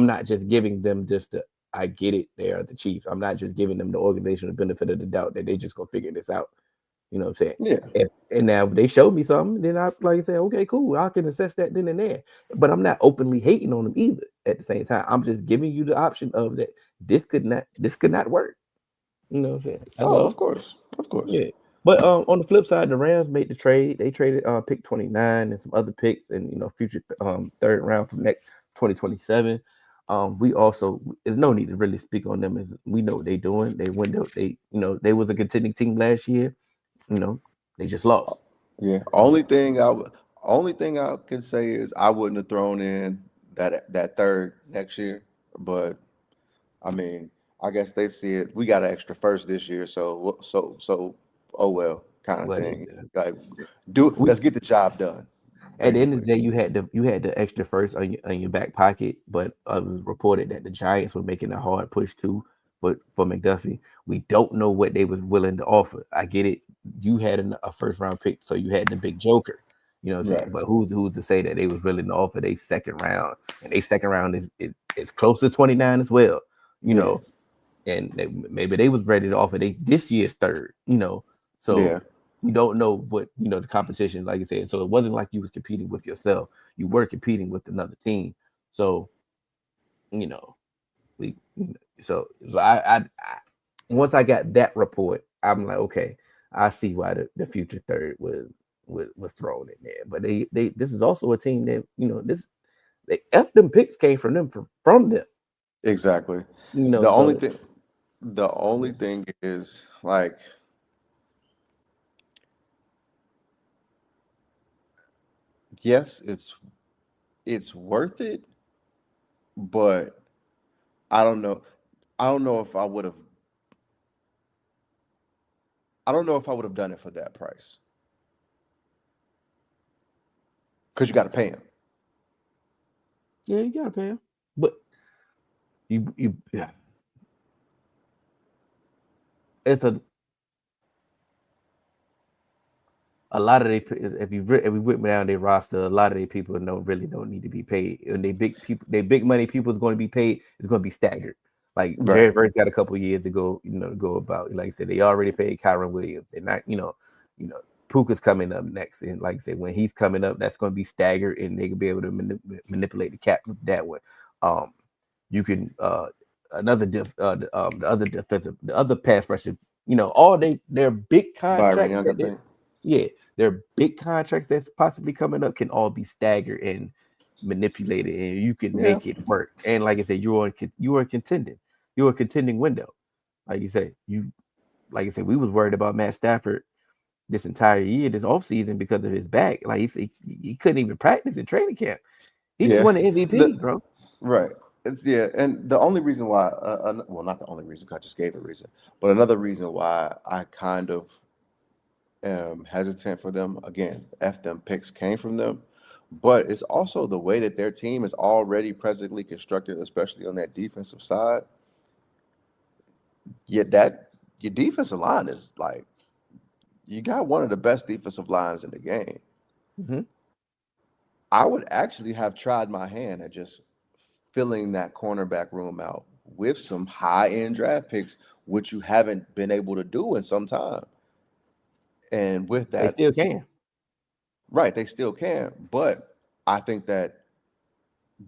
not just giving them just the I get it. They are the Chiefs. I'm not just giving them the organization the benefit of the doubt that they just gonna figure this out. You know what I'm saying? Yeah. And now if they showed me something, then I like I say, okay, cool. I can assess that then and there. But I'm not openly hating on them either. At the same time, I'm just giving you the option of that this could not work. You know what I'm saying? That's Oh, all. of course. Yeah. But on the flip side, the Rams made the trade. They traded pick 29 and some other picks and future third round from next 2027. We also there's no need to really speak on them as we know what they're doing. They was a contending team last year. They just lost. Yeah. Only thing I can say is I wouldn't have thrown in that third next year, but I mean, I guess they see it. We got an extra first this year, so oh well, kind of But thing. uh, Like, we, let's get the job done. at the end of Basically, the day, you had the extra first on your back pocket, but it was reported that the Giants were making a hard push too for McDuffie. We don't know what they was willing to offer. I get it. You had a first round pick, so you had the big joker. You know what I'm saying? right? But who's to say that they was willing to offer their second round? And their second round is close to 29 as well. You Yeah, know, and maybe they was ready to offer this year's third. So yeah, you don't know what the competition, like I said. So it wasn't like you was competing with yourself. You were competing with another team. So you know we so I once I got that report, I'm like, okay, I see why the future third was thrown in there. But they this is also a team that they F them picks came from them. exactly. The only So thing, the only thing is like, yes, it's worth it, but I don't know. I don't know if I would have. I don't know if I would have done it for that price because you got to pay him. yeah, you gotta pay them. But yeah, it's a lot of they if we went down their roster, a lot of their people don't need to be paid, and they big money people is going to be paid is going to be staggered. Like Right. Jared Verse got a couple years to go, to go about. Like I said, they already paid Kyron Williams. They're not, Puka's coming up next, and like I said, when he's coming up, that's going to be staggered, and they can be able to manipulate the cap with that one. You can the other pass rusher, all their big Byron contracts Young, I think. their big contracts that's possibly coming up can all be staggered and manipulated, and you can Yeah. make it work. And like I said, you are contending. You're a contending window. Like you said, we was worried about Matt Stafford this entire year, this offseason because of his back. Like he couldn't even practice in training camp. He just Yeah. won the MVP, bro. Right. And the only reason why, well, not the only reason, 'cause I just gave a reason, but another reason why I kind of am hesitant for them. Again, F them picks came from them, but it's also the way that their team is already presently constructed, especially on that defensive side. Yet that your defensive line is like you got one of the best defensive lines in the game. Mm-hmm. I would actually have tried my hand at just filling that cornerback room out with some high-end draft picks, which you haven't been able to do in some time. And with They that, still can. right, they still can. But I think that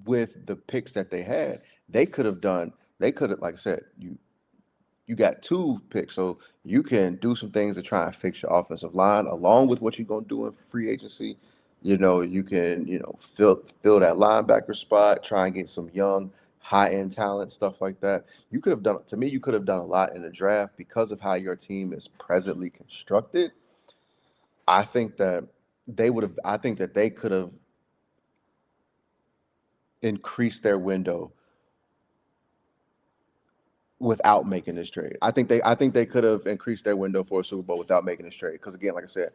with the picks that they had, they could have, like I said, you got two picks, so you can do some things to try and fix your offensive line along with what you're gonna do in free agency. You can, fill that linebacker spot, try and get some young, high-end talent, stuff like that. You could have done to me, you could have done a lot in the draft because of how your team is presently constructed. I think that I think that they could have increased their window without making this trade. I think they could have increased their window for a Super Bowl without making this trade. Because again, like I said,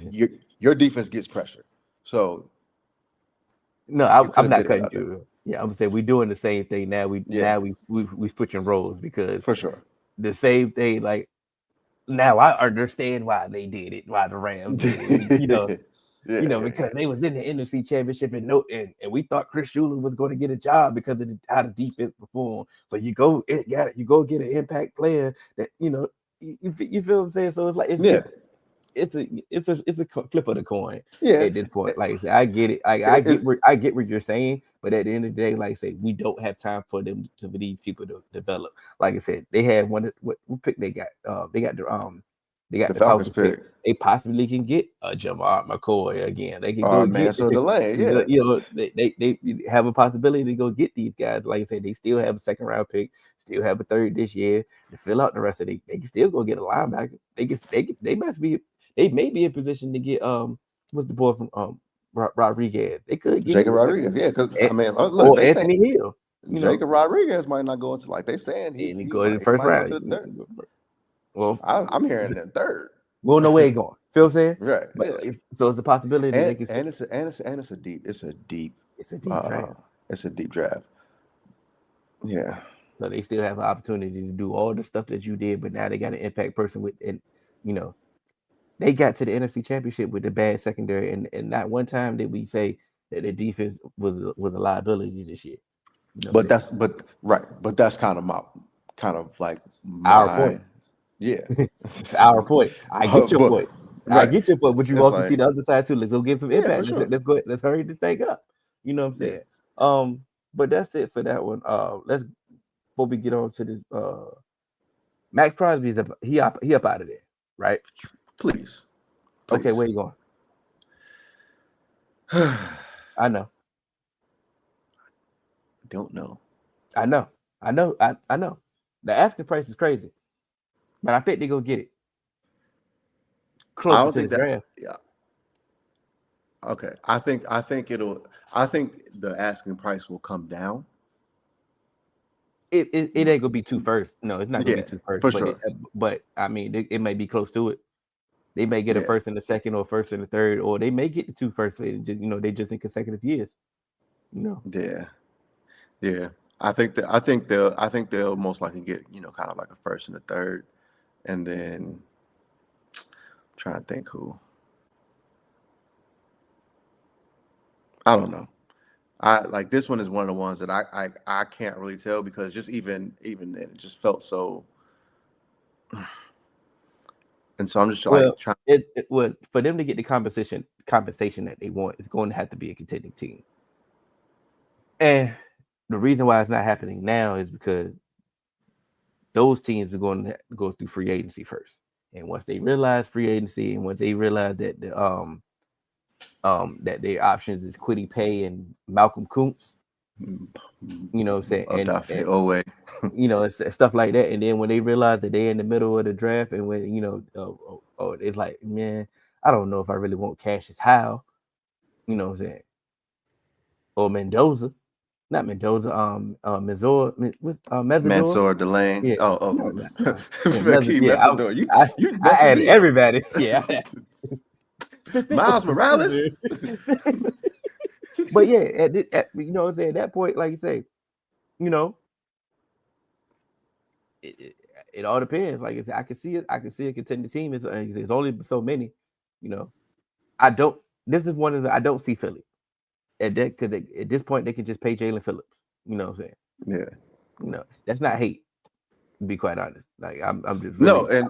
your defense gets pressure. So No, You could I'm have not did it cutting out there you. Yeah, I'm saying we're doing the same thing now. yeah We switching roles because for sure. the same thing. Like now, I understand why they did it, why the Rams did it. Because they was in the NFC Championship and we thought Chris Shula was going to get a job because of how the defense performed. So you go get an impact player that you feel what I'm saying. So it's like yeah it's a flip of the coin yeah. at this point. Like I say, I get it. I It's, get what you're saying, but at the end of the day, like I say, we don't have time for these people to develop. Like I said, they had what pick they got. They got the the Falcons Falcons pick. pick. They possibly can get a Jamar McCoy again. They can Or go get Mansour Delane, yeah. they have a possibility to go get these guys. Like I said, they still have a second round pick, still have a third this year to fill out the rest of they can still go get a linebacker. They may be in position to get what's the boy from Rodriguez. They could get Jacob him Rodriguez, yeah, because I mean, look, or they say Anthony Hill. Jacob Rodriguez might not go into like they saying And he he go in the might first go round. to the third. Well, I'm hearing the third. we don't know where he going. Feel what I'm saying? Right. But Yeah. so it's a possibility And, they can. and it's a deep draft. It's a deep draft. Yeah. So they still have an opportunity to do all the stuff that you did, but now they got an impact person they got to the NFC Championship with the bad secondary, and not one time did we say that the defense was a liability this year. But that's kind of like our point. Yeah. It's our point. I get your point. Right. I get your point, but you It's also like, see the other side too. Let's go get some impact. for sure. Let's go. Let's hurry this thing up. You know what I'm saying? But that's it for that one. Let's before we get on to this. Maxx Crosby he up out of there, right? Please. Okay, where you going? I know. Don't know. I know. The asking price is crazy, but I think they're gonna get it. Closer to the draft. Yeah. Okay. I think the asking price will come down. It ain't gonna be 2 first. No, it's not gonna be 2 first. For but sure. But I mean, it may be close to it. They may get a first and a second, or first and a third, or they may get the 2 first. They just in consecutive years. Yeah. Yeah. I think they'll most likely get kind of like a first and a third, and then I'm trying to think who. I don't know. I like this one is one of the ones that I can't really tell because just even then it just felt so. And so I'm just trying. For them to get the compensation that they want, it's going to have to be a contending team. And the reason why it's not happening now is because those teams are going to go through free agency first. And once they realize free agency, and once they realize that that their options is Quiddy Pay and Malcolm Kuntz, you know what I'm saying? And stuff like that. And then when they realize that they're in the middle of the draft, and when it's like, man, I don't know if I really want Cassius Howe, you know what I'm saying? Or Mendoza. Not Mendoza, Mansour Delane. Yeah. Messador. You I added everybody. Yeah. Miles Morales. But yeah, at you know what I'm saying, at that point, like you say, it all depends. Like I said, I can see a contending team. It's only so many, this is one of the I don't see Philly. Because at this point they can just pay Jalen Phillips. You know what I'm saying? Yeah. That's not hate, to be quite honest. Like I'm just really,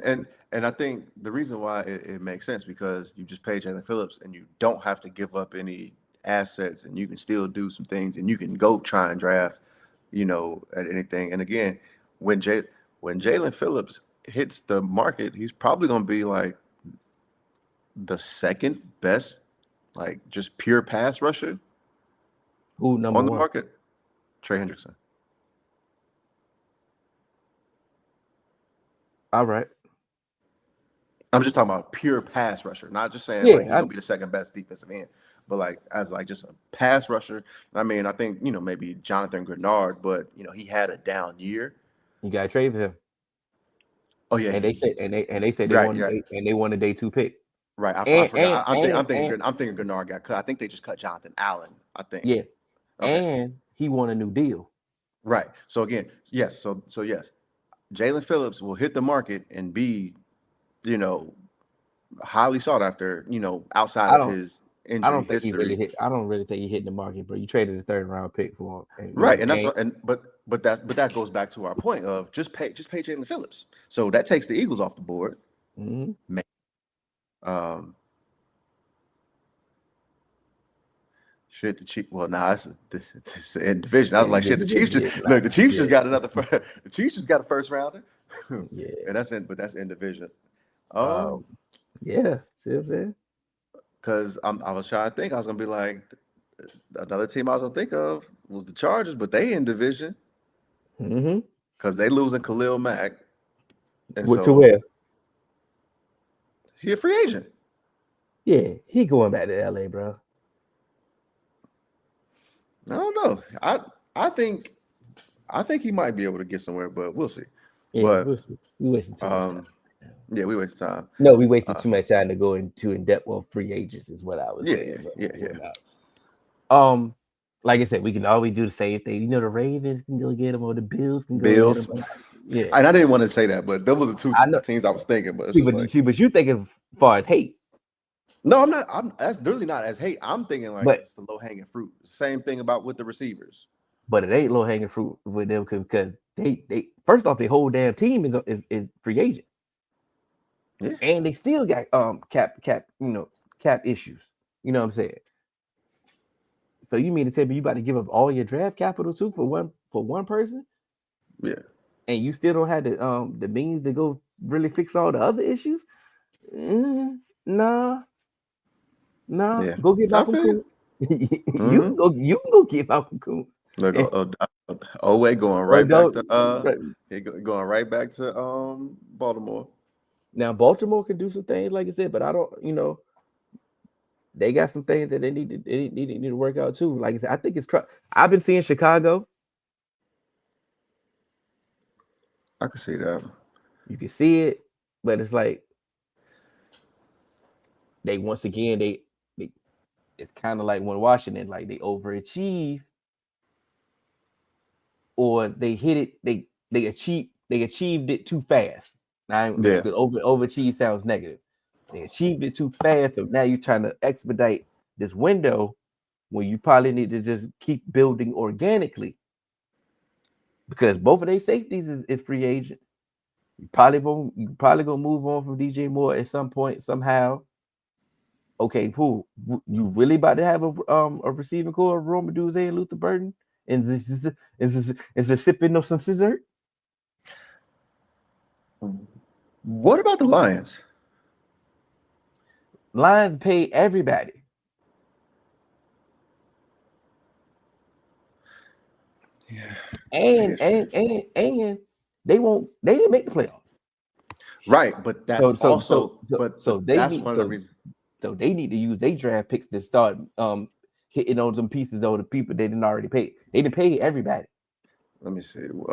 and I think the reason why it makes sense because you just pay Jalen Phillips and you don't have to give up any assets and you can still do some things and you can go try and draft, at anything. And again, when Jalen Phillips hits the market, he's probably going to be like the second best, like just pure pass rusher. Who number on the one? market? Trey Hendrickson. All right. I'm just talking about pure pass rusher, not just saying he's gonna be the second best defensive end, but like as like just a pass rusher. I mean, I think maybe Jonathan Grenard, but he had a down year. You gotta trade for him. Oh yeah, and they said they want a day 2 pick. Right. I And forgot. and I'm thinking Gennard got cut. I think they just cut Jonathan Allen. I think. yeah, Okay. and he won a new deal. Right. So again, yes. So yes, Jalen Phillips will hit the market and be, you know, highly sought after. You know, outside I of don't his I injury don't think he really history. hit. I don't really think he hit the market, bro. You traded a 3rd-round pick for him, and Right. And that's what. And but that goes back to our point of just pay Jalen Phillips. So that takes the Eagles off the board. mm-hmm. Um. Shit, the Chiefs. Well, nah, this in division. I was like, shit, the Chiefs just look. The Chiefs just got another. The Chiefs just got a first rounder, Yeah. and that's in division. Yeah, see what I'm saying? Because I was trying to think. I was gonna be like, another team I was gonna think of was the Chargers, but they in division Mm-hmm. because they losing Khalil Mack, and To so where? he a free agent. Yeah, he going back to LA, bro. I don't know. I think he might be able to get somewhere, but we'll see. Yeah, But we'll see. We wasted too much time. yeah, we wasted time. No, we wasted too much time to go into in depth of free agents, is what I was saying. Yeah. Like I said, we can always do the same thing. You know, the Ravens can go get him, or the Bills can go Bills. get him. Yeah, And I didn't want to say that, but those were the two teams I was thinking. But but you thinking as far as hate. No, I'm not. That's really not as hate. I'm thinking like it's the low hanging fruit. Same thing about with the receivers. But it ain't low hanging fruit with them because they first off, the whole damn team is free agent. Yeah. And they still got cap issues. You know what I'm saying? So you mean to tell me you about to give up all your draft capital too for one person? Yeah. And you still don't have the means to go really fix all the other issues? Nah. Yeah. Go get Malcolm Coons. You can go get Malcolm Coons. Look, Oweh going right back to going right back to Baltimore. Now Baltimore can do some things, like I said, but I don't, they got some things that they need to work out too. Like I said, I think I've been seeing Chicago. I can see that. You can see it, but it's like they once again it's kind of like when Washington, like they overachieve or they hit it, they achieved it too fast. Now, overachieve sounds negative. They achieved it too fast, so now you're trying to expedite this window when you probably need to just keep building organically because both of their safeties is free agents. You probably gonna move on from DJ Moore at some point somehow. Okay, cool. You really about to have a receiving core of Roma Duze and Luther Burden and this sipping of some scissor? What about the Lions? Lions pay everybody. Yeah. And they didn't make the playoffs. Right, but that's so they need to use their draft picks to start hitting on some pieces of the people they didn't already pay. They didn't pay everybody. Let me see. You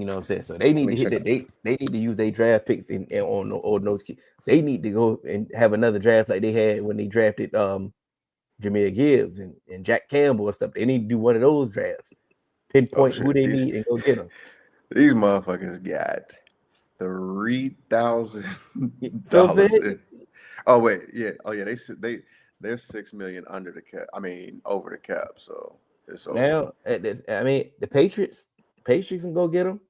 know what I'm saying? So they need to hit that. They need to use their draft picks on those kids. They need to go and have another draft like they had when they drafted Jahmyr Gibbs and Jack Campbell and stuff. They need to do one of those drafts. Pinpoint who they need and go get them. These motherfuckers got $3,000. Oh wait, yeah. Oh yeah. They're $6 million under the cap. I mean, over the cap. So it's over. Now, the Patriots can go get them.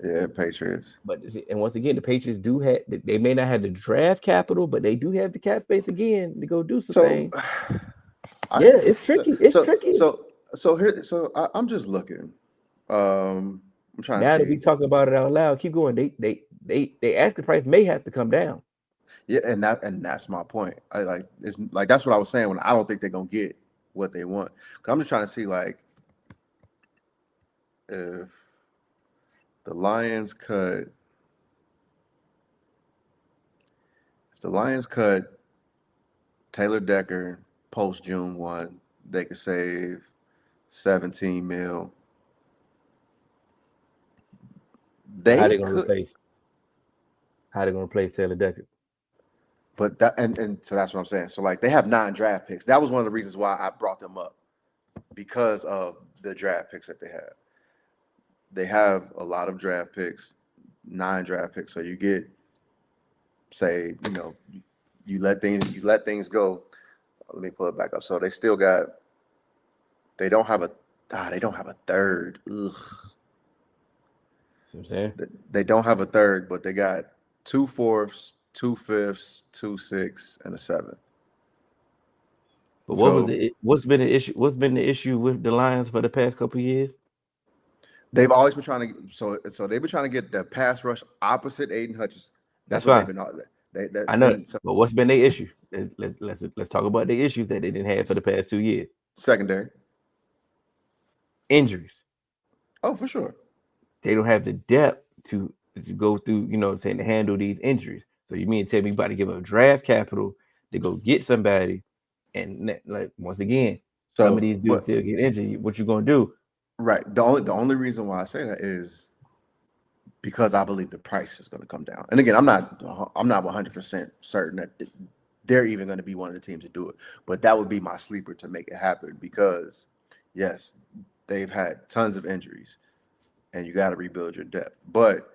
Yeah, Patriots. But once again, the Patriots they may not have the draft capital, but they do have the cap space again to go do some things. It's tricky. Tricky. I'm just looking. I'm trying. Now that we talk about it out loud, keep going. They asking price may have to come down. Yeah, and that's my point. It's like that's what I was saying when I don't think they're gonna get what they want. I'm just trying to see like if the Lions cut Taylor Decker post June 1, they could save $17 million. How they gonna replace Taylor Decker? But that and so that's what I'm saying. So like they have 9 draft picks. That was one of the reasons why I brought them up because of the draft picks that they have. They have a lot of draft picks, 9 draft picks. So you get, say, you let things go. Let me pull it back up. So they still got. They don't have a. They don't have a third. Ugh. See what I'm saying? They don't have a third, but they got 2 fourths, 2 fifths, 2 sixths, and a 7th. But what was it? What's been the issue? What's been the issue with the Lions for the past couple of years? They've always been trying to. So they've been trying to get the pass rush opposite Aiden Hutchinson. That's what fine. they've been. I know. But what's been their issue? Let's talk about the issues that they didn't have for the past 2 years. Secondary injuries. Oh, for sure. They don't have the depth to go through, to handle these injuries. So you mean to tell me you about to give up draft capital to go get somebody, and like once again, some of these dudes still get injured. What you gonna do? Right. The only reason why I say that is because I believe the price is going to come down. And again, I'm not 100% certain that they're even going to be one of the teams to do it. But that would be my sleeper to make it happen because, yes, they've had tons of injuries, and you got to rebuild your depth. But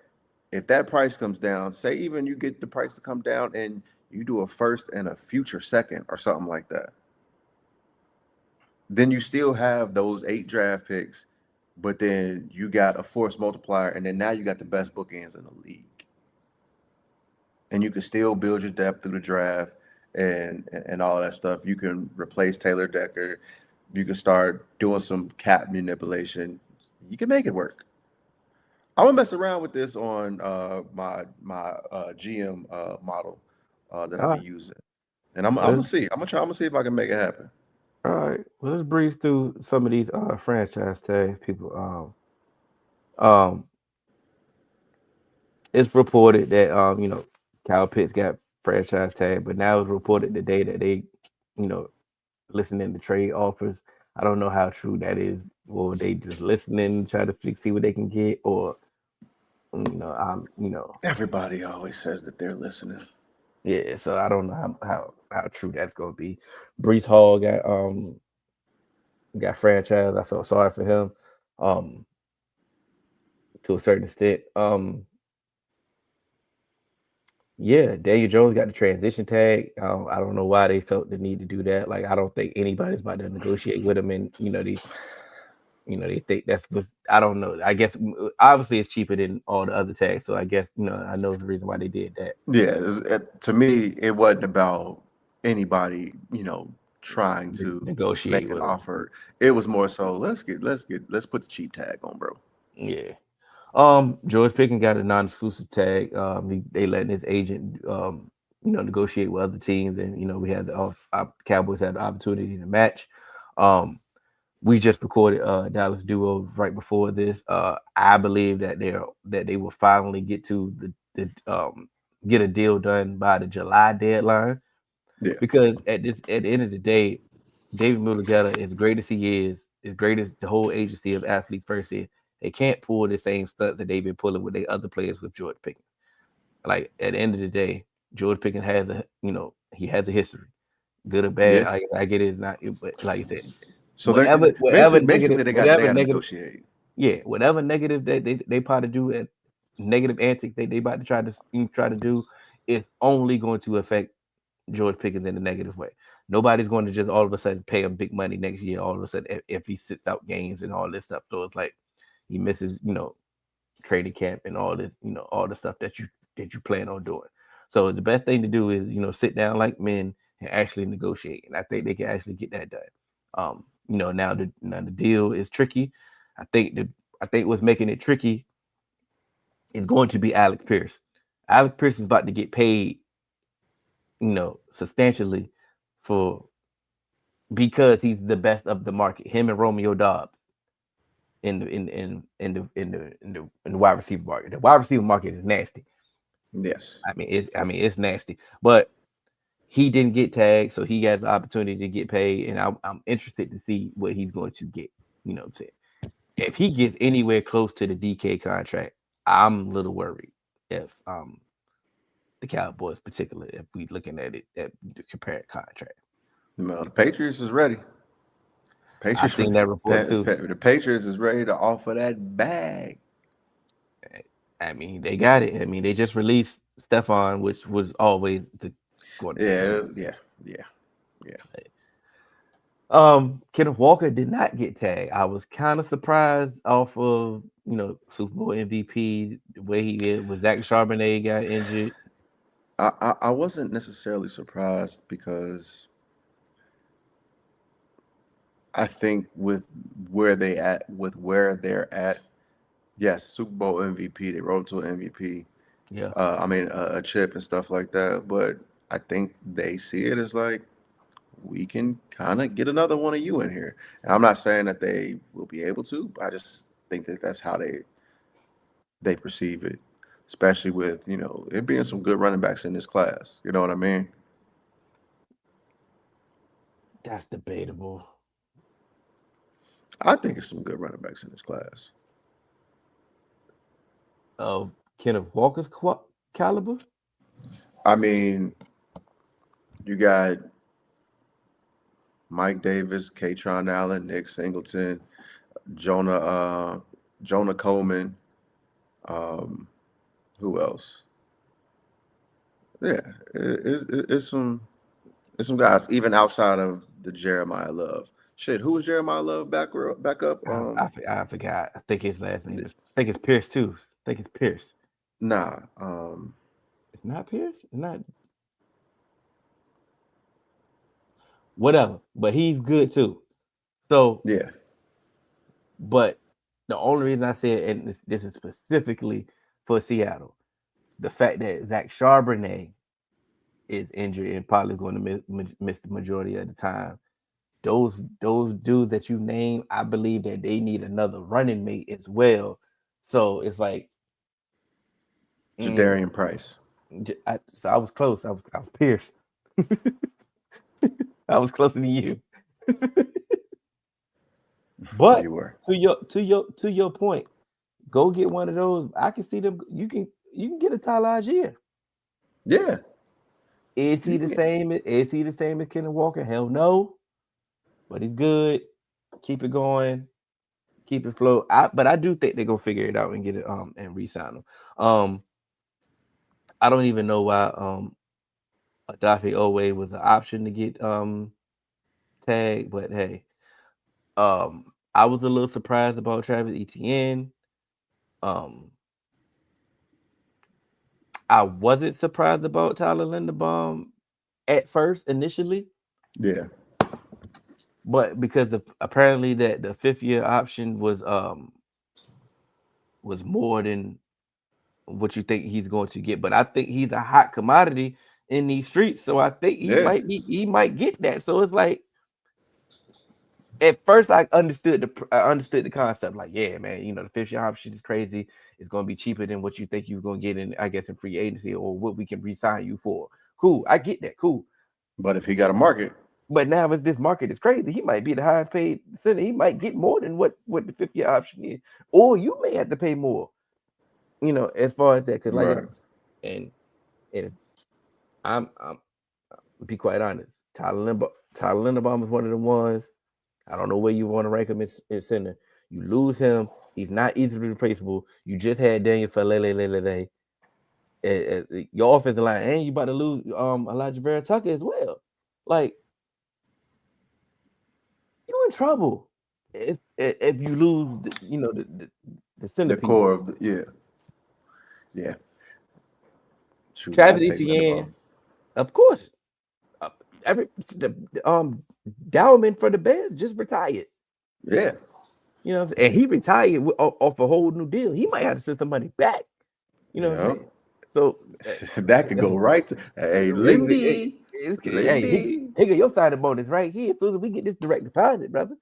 if that price comes down, say even you get the price to come down and you do a first and a future second or something like that, then you still have those 8 draft picks, but then you got a force multiplier, and then now you got the best bookends in the league. And you can still build your depth through the draft and all that stuff. You can replace Taylor Decker. You can start doing some cap manipulation. You can make it work. I'm gonna mess around with this on my GM model that I've been using, and I'm gonna see. I'm gonna see if I can make it happen. All right. Well, let's breeze through some of these franchise tags. People, it's reported that Kyle Pitts got franchise tag, but now it's reported today that they, listening to trade offers. I don't know how true that is, or they just listening, try to see what they can get, or Everybody always says that they're listening. Yeah, so I don't know how true that's gonna be. Brees Hall got franchised. I felt sorry for him, to a certain extent. Yeah, Daniel Jones got the transition tag. I don't know why they felt the need to do that. Like, I don't think anybody's about to negotiate with him, and they think that's was. I don't know. I guess obviously it's cheaper than all the other tags, so I guess I know the reason why they did that. Yeah, to me, it wasn't about anybody, trying to negotiate make an offer. It was more so let's put the cheap tag on, bro. Yeah. George Pickens got a non-exclusive tag. They letting his agent, negotiate with other teams, and we had the Cowboys had the opportunity to match. We just recorded Dallas Duo right before this. I believe that they will finally get to get a deal done by the July deadline. Yeah. Because at the end of the day, David Mulugeta, as great as he is, as great as the whole agency of Athlete First is, they can't pull the same stunts that they've been pulling with their other players with George Pickens. Like, at the end of the day, George Pickens has he has a history, good or bad. Yeah. I get it, not, but like you said, so whatever basically they got to negotiate. Yeah, whatever negative that they probably do at negative antics they about to try to do is only going to affect George Pickens in a negative way. Nobody's going to just all of a sudden pay him big money next year. All of a sudden, if he sits out games and all this stuff, so it's like he misses, training camp and all this, all the stuff that you plan on doing. So the best thing to do is, sit down like men and actually negotiate. And I think they can actually get that done. Now the deal is tricky. I think what's making it tricky is going to be Alec Pierce. Alec Pierce is about to get paid, substantially because he's the best of the market. Him and Romeo Doubs in the wide receiver market. The wide receiver market is nasty. Yes. I mean it's nasty. But he didn't get tagged, so he has the opportunity to get paid, and I'm interested to see what he's going to get. You know what I'm saying? If he gets anywhere close to the DK contract, I'm a little worried. If the Cowboys, particularly if we looking at it at the compared contract. No, the Patriots is ready. I seen that report too. The Patriots is ready to offer that bag. I mean, they got it. I mean, they just released Stephon, which was always the going. Yeah. Kenneth Walker did not get tagged. I was kind of surprised off of Super Bowl MVP the way he did. Was Zach Charbonnet got injured? I wasn't necessarily surprised because I think with where they're at, yes, Super Bowl MVP, they rolled to an MVP. Yeah. A chip and stuff like that. But I think they see it as like, we can kind of get another one of you in here. And I'm not saying that they will be able to, but I just think that that's how they perceive it, especially with, it being some good running backs in this class. You know what I mean? That's debatable. I think it's some good running backs in this class. Of Kenneth Walker's caliber? I mean, you got Mike Davis, Katron Allen, Nick Singleton, Jonah Coleman. Who else? Yeah, it's some guys even outside of the Jeremiah Love. Shit, who was Jeremiah Love back up? I forgot. I think his last name. I think it's Pierce too. I think it's Pierce. Nah. It's not Pierce. It's not. Whatever, but he's good too. So yeah. But the only reason I said, and this is specifically for Seattle, the fact that Zach Charbonnet is injured and probably going to miss the majority of the time. Those dudes that you name, I believe that they need another running mate as well. So it's like Jadarian Price. So I was close. I was Pierce. I was closer than you. But you were. to your point, go get one of those. I can see them. You can get a Tyler Algier. Yeah. Is he the same as Kenneth Walker? Hell no. But he's good. Keep it going. Keep it flow. But I do think they're gonna figure it out and get it and re-sign him. I don't even know why Mcduffie Owe was an option to get tagged, but hey. I was a little surprised about Travis Etienne. I wasn't surprised about Tyler Linderbaum at first, initially. Yeah. But because apparently that the 5th-year option was more than what you think he's going to get. But I think he's a hot commodity in these streets, so I think he might get that. So it's like, at first, I understood the concept. Like, yeah, man, the 5th-year option is crazy. It's going to be cheaper than what you think you're going to get in, I guess, in free agency or what we can re-sign you for. Cool, I get that. Cool. But if he got a market. But now if this market is crazy, he might be the highest paid center. He might get more than what the 5th-year option is. Or you may have to pay more, as far as that. Because and I'm be quite honest, Tyler Linderbaum is one of the ones. I don't know where you want to rank him in center. You lose him, he's not easily replaceable. You just had Daniel Falele. Your offensive line, and you about to lose Elijah Vera Tucker as well. Like, you in trouble if you lose the center the core of the yeah. Travis Etienne, of course. Dowman for the Bears just retired. Yeah. And he retired off a whole new deal. He might have to send some money back. What I'm saying? So that could go right to Lindy. Hey, your side of the boat is right here. As soon as we get this direct deposit, brother.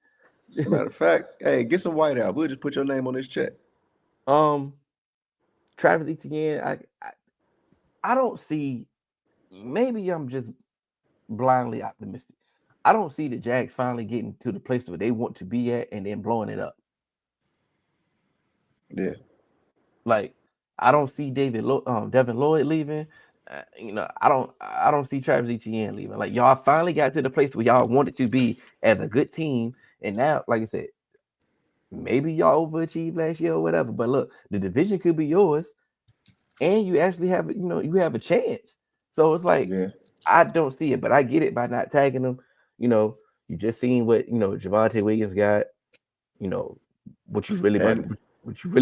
Matter of fact, hey, get some white out. We'll just put your name on this check. Travis Etienne, I don't see. Maybe I'm just blindly optimistic. I don't see the Jags finally getting to the place where they want to be at and then blowing it up. Yeah. Like, I don't see Devin Lloyd leaving. I don't see Travis Etienne leaving. Like y'all finally got to the place where y'all wanted to be as a good team, and now, like I said, maybe y'all overachieved last year or whatever. But look, the division could be yours, and you actually have you have a chance. So it's like I don't see it, but I get it by not tagging them. You just seen what Javonte Williams got. What you really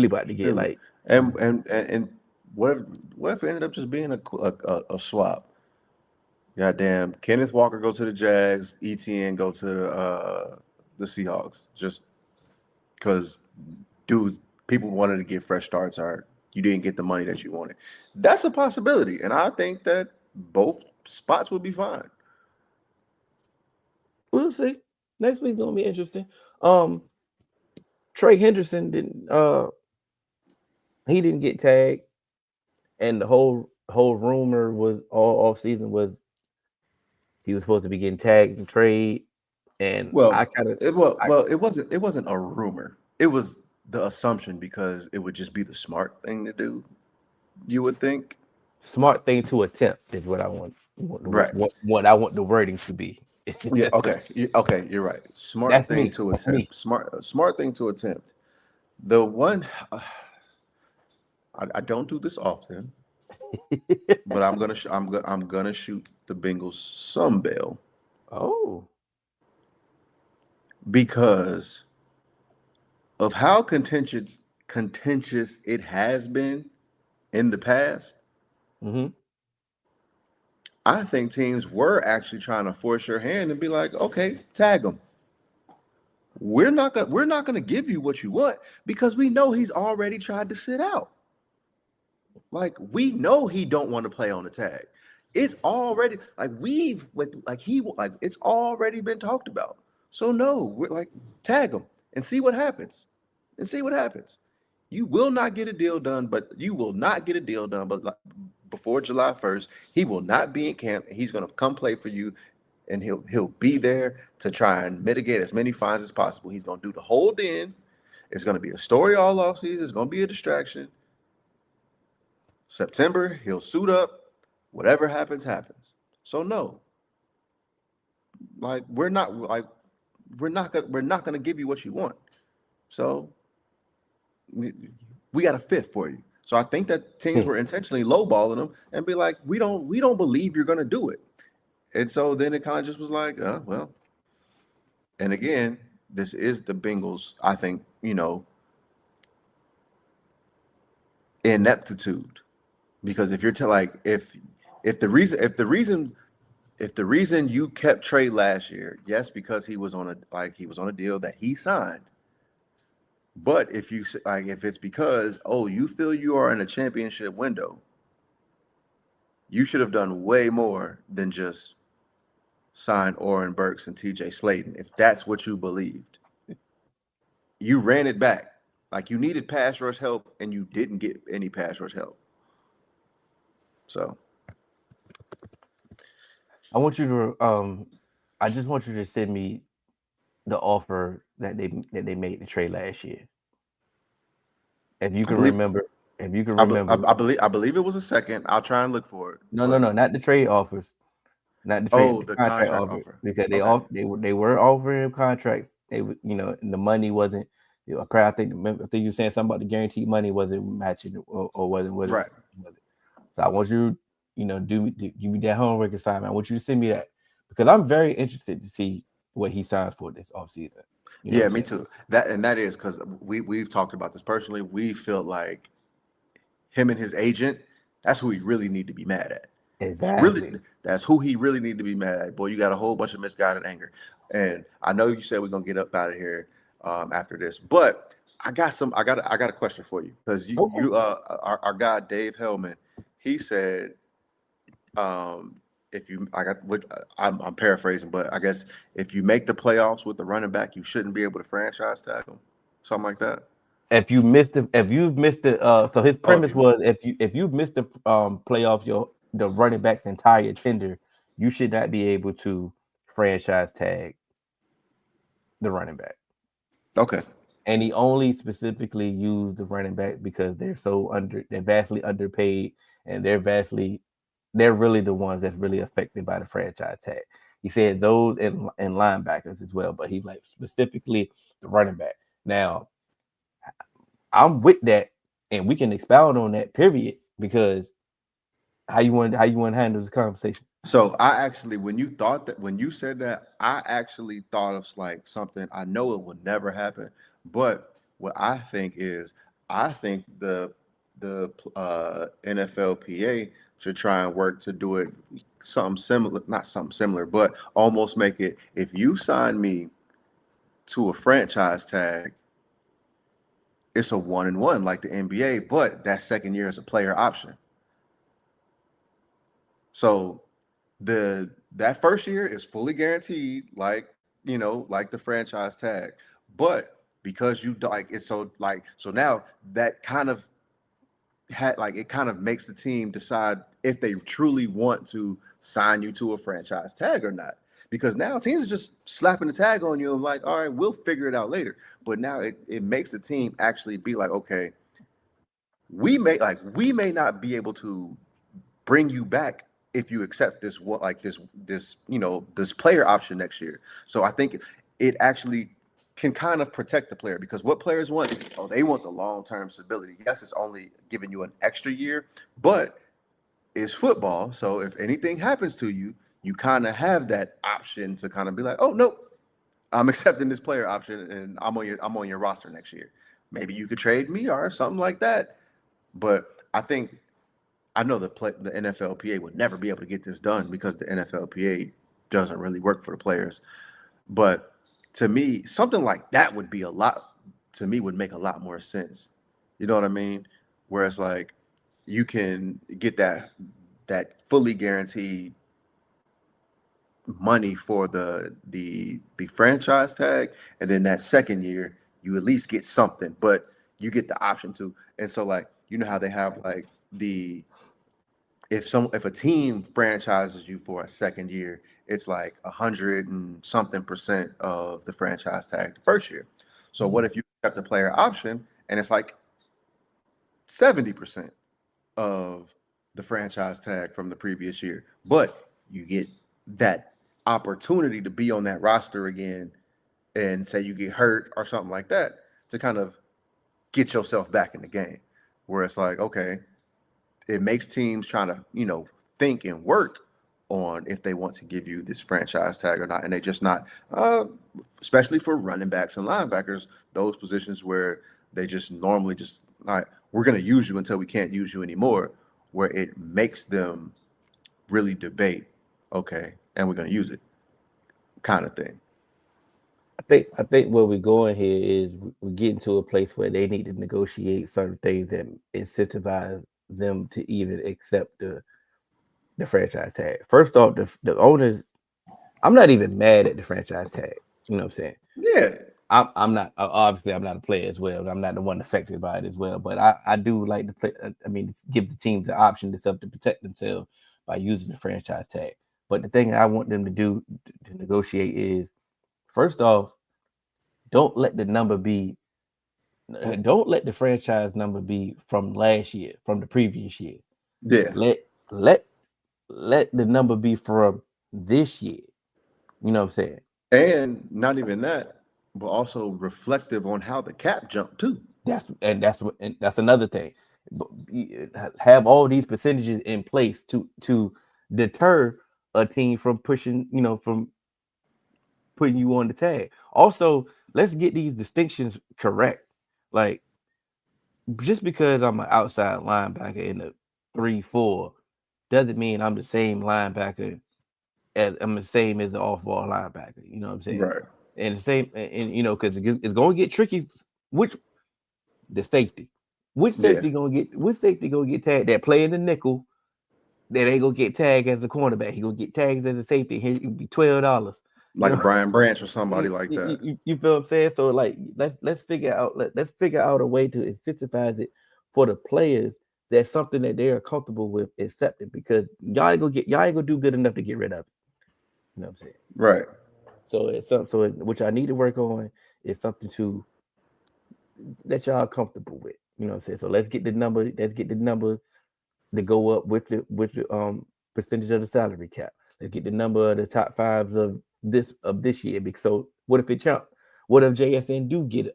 about to get. Like and what if it ended up just being a swap? Goddamn, Kenneth Walker go to the Jags, ETN go to the Seahawks, just because, dude, people wanted to get fresh starts. You didn't get the money that you wanted. That's a possibility, and I think that both spots would be fine. We'll see. Next week's gonna be interesting. Trey Henderson didn't get tagged, and the whole rumor was all off season was he was supposed to be getting tagged and trade. And it wasn't a rumor. It was the assumption because it would just be the smart thing to do. You would think. Smart thing to attempt is what I want. Right. What I want the wording to be. Yeah. Okay. You're right. Smart thing to attempt. Smart thing to attempt. The one I don't do this often, but I'm gonna shoot the Bengals some bail. Oh. Because of how contentious it has been in the past. Mm-hmm. I think teams were actually trying to force your hand and be like, okay, tag him. We're not gonna give you what you want because we know he's already tried to sit out. Like, we know he don't want to play on the tag. It's already it's already been talked about. So no, we're like, tag him and see what happens. You will not get a deal done, but before July 1st, he will not be in camp, and he's going to come play for you, and he'll be there to try and mitigate as many fines as possible. He's going to do the hold in. It's going to be a story all offseason. It's going to be a distraction. September, he'll suit up. Whatever happens, happens. So no, like we're not gonna give you what you want. So we got a fifth for you. So I think that teams were intentionally lowballing them and be like, we don't believe you're gonna do it. And so then it kind of just was like, well. And again, this is the Bengals. I think ineptitude, because if you're if the reason you kept Trey last year, yes, because he was on a deal that he signed. But if it's because you feel you are in a championship window, you should have done way more than just sign Oren Burks and TJ Slaton. If that's what you believed, you ran it back. Like, you needed pass rush help and you didn't get any pass rush help. So I want you to I just want you to send me the offer that they made to Trey last year. If you can remember. I believe it was a second. I'll try and look for it. No, not the trade offers. Not the trade, the contract offer. Because they were offering contracts. They and the money wasn't. I think you were saying something about the guaranteed money wasn't matching or wasn't right. So I want you, give me that homework assignment. I want you to send me that because I'm very interested to see what he signs for this offseason. Yeah, me too. That is because we've talked about this personally. We feel like him and his agent, that's who he really need to be mad at. Exactly. Really, that's who he really need to be mad at. Boy, you got a whole bunch of misguided anger. And I know you said we're gonna get up out of here after this, but I got a question for you because our guy Dave Hellman, he said I'm paraphrasing, but I guess if you make the playoffs with the running back, you shouldn't be able to franchise tag him, something like that. If you've missed the so his premise was if you've missed the playoffs, the running back's entire tender, you should not be able to franchise tag the running back. Okay. And he only specifically used the running back because they're vastly underpaid and they're vastly they're really the ones that's really affected by the franchise tag. He said those and linebackers as well, but he like specifically the running back. Now, I'm with that, and we can expound on that. Period, because how you want to handle this conversation. So I actually, when you said that, I actually thought of like something. I know it would never happen, but what I think is, I think the NFLPA should try and work to do it something similar, not something similar, but almost make it. If you sign me to a franchise tag, it's a 1-and-1 like the NBA, but that second year is a player option. So that first year is fully guaranteed, like like the franchise tag. But because you like it's so now that kind of it kind of makes the team decide if they truly want to sign you to a franchise tag or not. Because now teams are just slapping the tag on you and like, all right, we'll figure it out later. But now it makes the team actually be like, okay, we may not be able to bring you back if you accept this this player option next year. So I think it actually can kind of protect the player, because what players want, they want the long-term stability. Yes, it's only giving you an extra year, but it's football. So if anything happens to you, you kind of have that option to kind of be like, oh no, I'm accepting this player option and I'm on your roster next year. Maybe you could trade me or something like that. But I know the NFLPA would never be able to get this done because the NFLPA doesn't really work for the players. But to me, something like that would make a lot more sense. You know what I mean? Whereas like you can get that fully guaranteed money for the franchise tag, and then that second year you at least get something, but you get the option to. And so like how they have like if a team franchises you for a second year, it's like 100 and something percent of the franchise tag the first year. So what if you accept the player option and it's like 70% of the franchise tag from the previous year, but you get that opportunity to be on that roster again, and say you get hurt or something like that, to kind of get yourself back in the game, where it's like, okay, it makes teams trying to, think and work on if they want to give you this franchise tag or not. And they just not, especially for running backs and linebackers, those positions where they just normally just, all right, we're going to use you until we can't use you anymore, where it makes them really debate, okay, and we're going to use it kind of thing. I think where we're going here is we're getting to a place where they need to negotiate certain things that incentivize them to even accept the franchise tag. First off, the owners, I'm not even mad at the franchise tag. You know what I'm saying? Yeah. I'm not, obviously I'm not a player as well. I'm not the one affected by it as well, but I do like to play. I mean, give the teams the option to protect themselves by using the franchise tag. But the thing I want them to do to negotiate is, first off, don't let the franchise number be from last year, from the previous year. Yeah. Let the number be from this year. You know what I'm saying? And not even that, but also reflective on how the cap jumped too. That's another thing. Have all these percentages in place to deter a team from pushing, from putting you on the tag. Also, let's get these distinctions correct. Like, just because I'm an outside linebacker in the 3-4 doesn't mean I'm the same linebacker as the off-ball linebacker. You know what I'm saying? Right. And the same, and because it's going to get tricky. Which safety gonna get tagged? That play in the nickel, that ain't gonna get tagged as a cornerback. He gonna get tagged as a safety. He will be $12. Like Brian Branch or somebody like that. You feel what I'm saying? So like, let's figure out a way to incentivize it for the players. That's something that they are comfortable with accepting, because y'all ain't gonna do good enough to get rid of it. You know what I'm saying? Right. So which I need to work on is something that y'all are comfortable with. You know what I'm saying? So let's get the number to go up with the percentage of the salary cap. Let's get the number of the top fives of this year. Because so what if it jump? What if JSN do get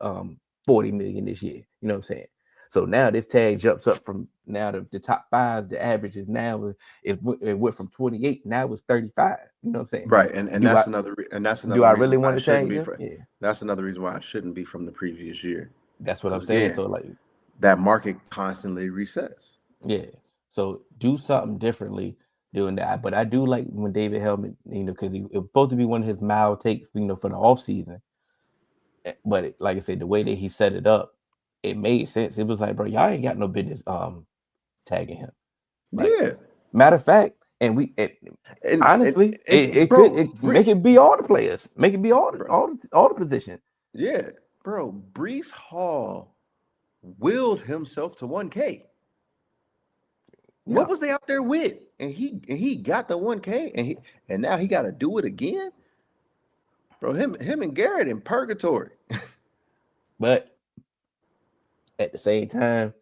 40 million this year? You know what I'm saying? So now this tag jumps up from now the top five. The average is now it went from 28. Now it's 35. You know what I'm saying? Right, and that's another Do I reason really why want it to shouldn't tag be him? from. Yeah, That's another reason why it shouldn't be from the previous year. that's what I'm 'Cause saying. again, So like, that market constantly resets. yeah. So do something differently doing that. But I do like when David Hellman, because it was supposed to be one of his mild takes, for the off season. But like I said, the way that he set it up, it made sense. It was like, bro, y'all ain't got no business tagging him. Like, Yeah, matter of fact, and honestly, it bro, could make it be all the players, make it be all the positions. yeah, bro, Brees Hall willed himself to 1K. Yeah. What was they out there with? And he got the 1K, and now he got to do it again, bro. Him and Garrett in purgatory. But at the same time,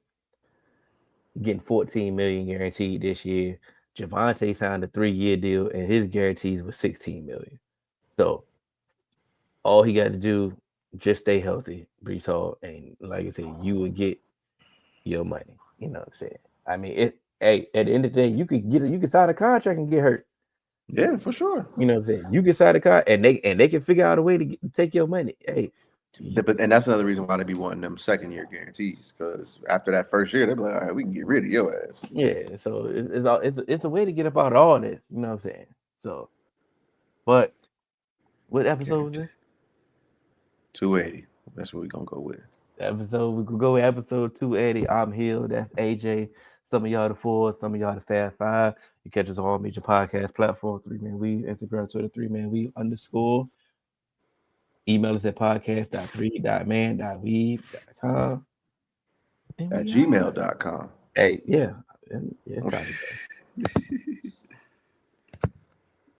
getting 14 million guaranteed this year. Javonte signed a 3-year deal, and his guarantees were 16 million. So all he got to do, just stay healthy, Brees Hall, and like I said, you would get your money. You know what I'm saying? I mean, at the end of the day, you could sign a contract and get hurt. Yeah, for sure. You know what I'm saying? You can sign a contract, and they can figure out a way to take your money. Hey. And that's another reason why they be wanting them second-year guarantees, because after that first year, they be like, all right, we can get rid of your ass. Yeah, so it's a way to get up out of all this. You know what I'm saying? So, but what episode was this? 280. That's what we're gonna go with. We could go with episode 280. I'm Hill. That's AJ. Some of y'all the 4, some of y'all the Fast 5. You catch us on all major podcast platforms. 3Man Weave, Instagram, Twitter, 3Man Weave _. Email us at podcast.3.man.weave.com. At gmail.com. Hey, yeah. It's time to go.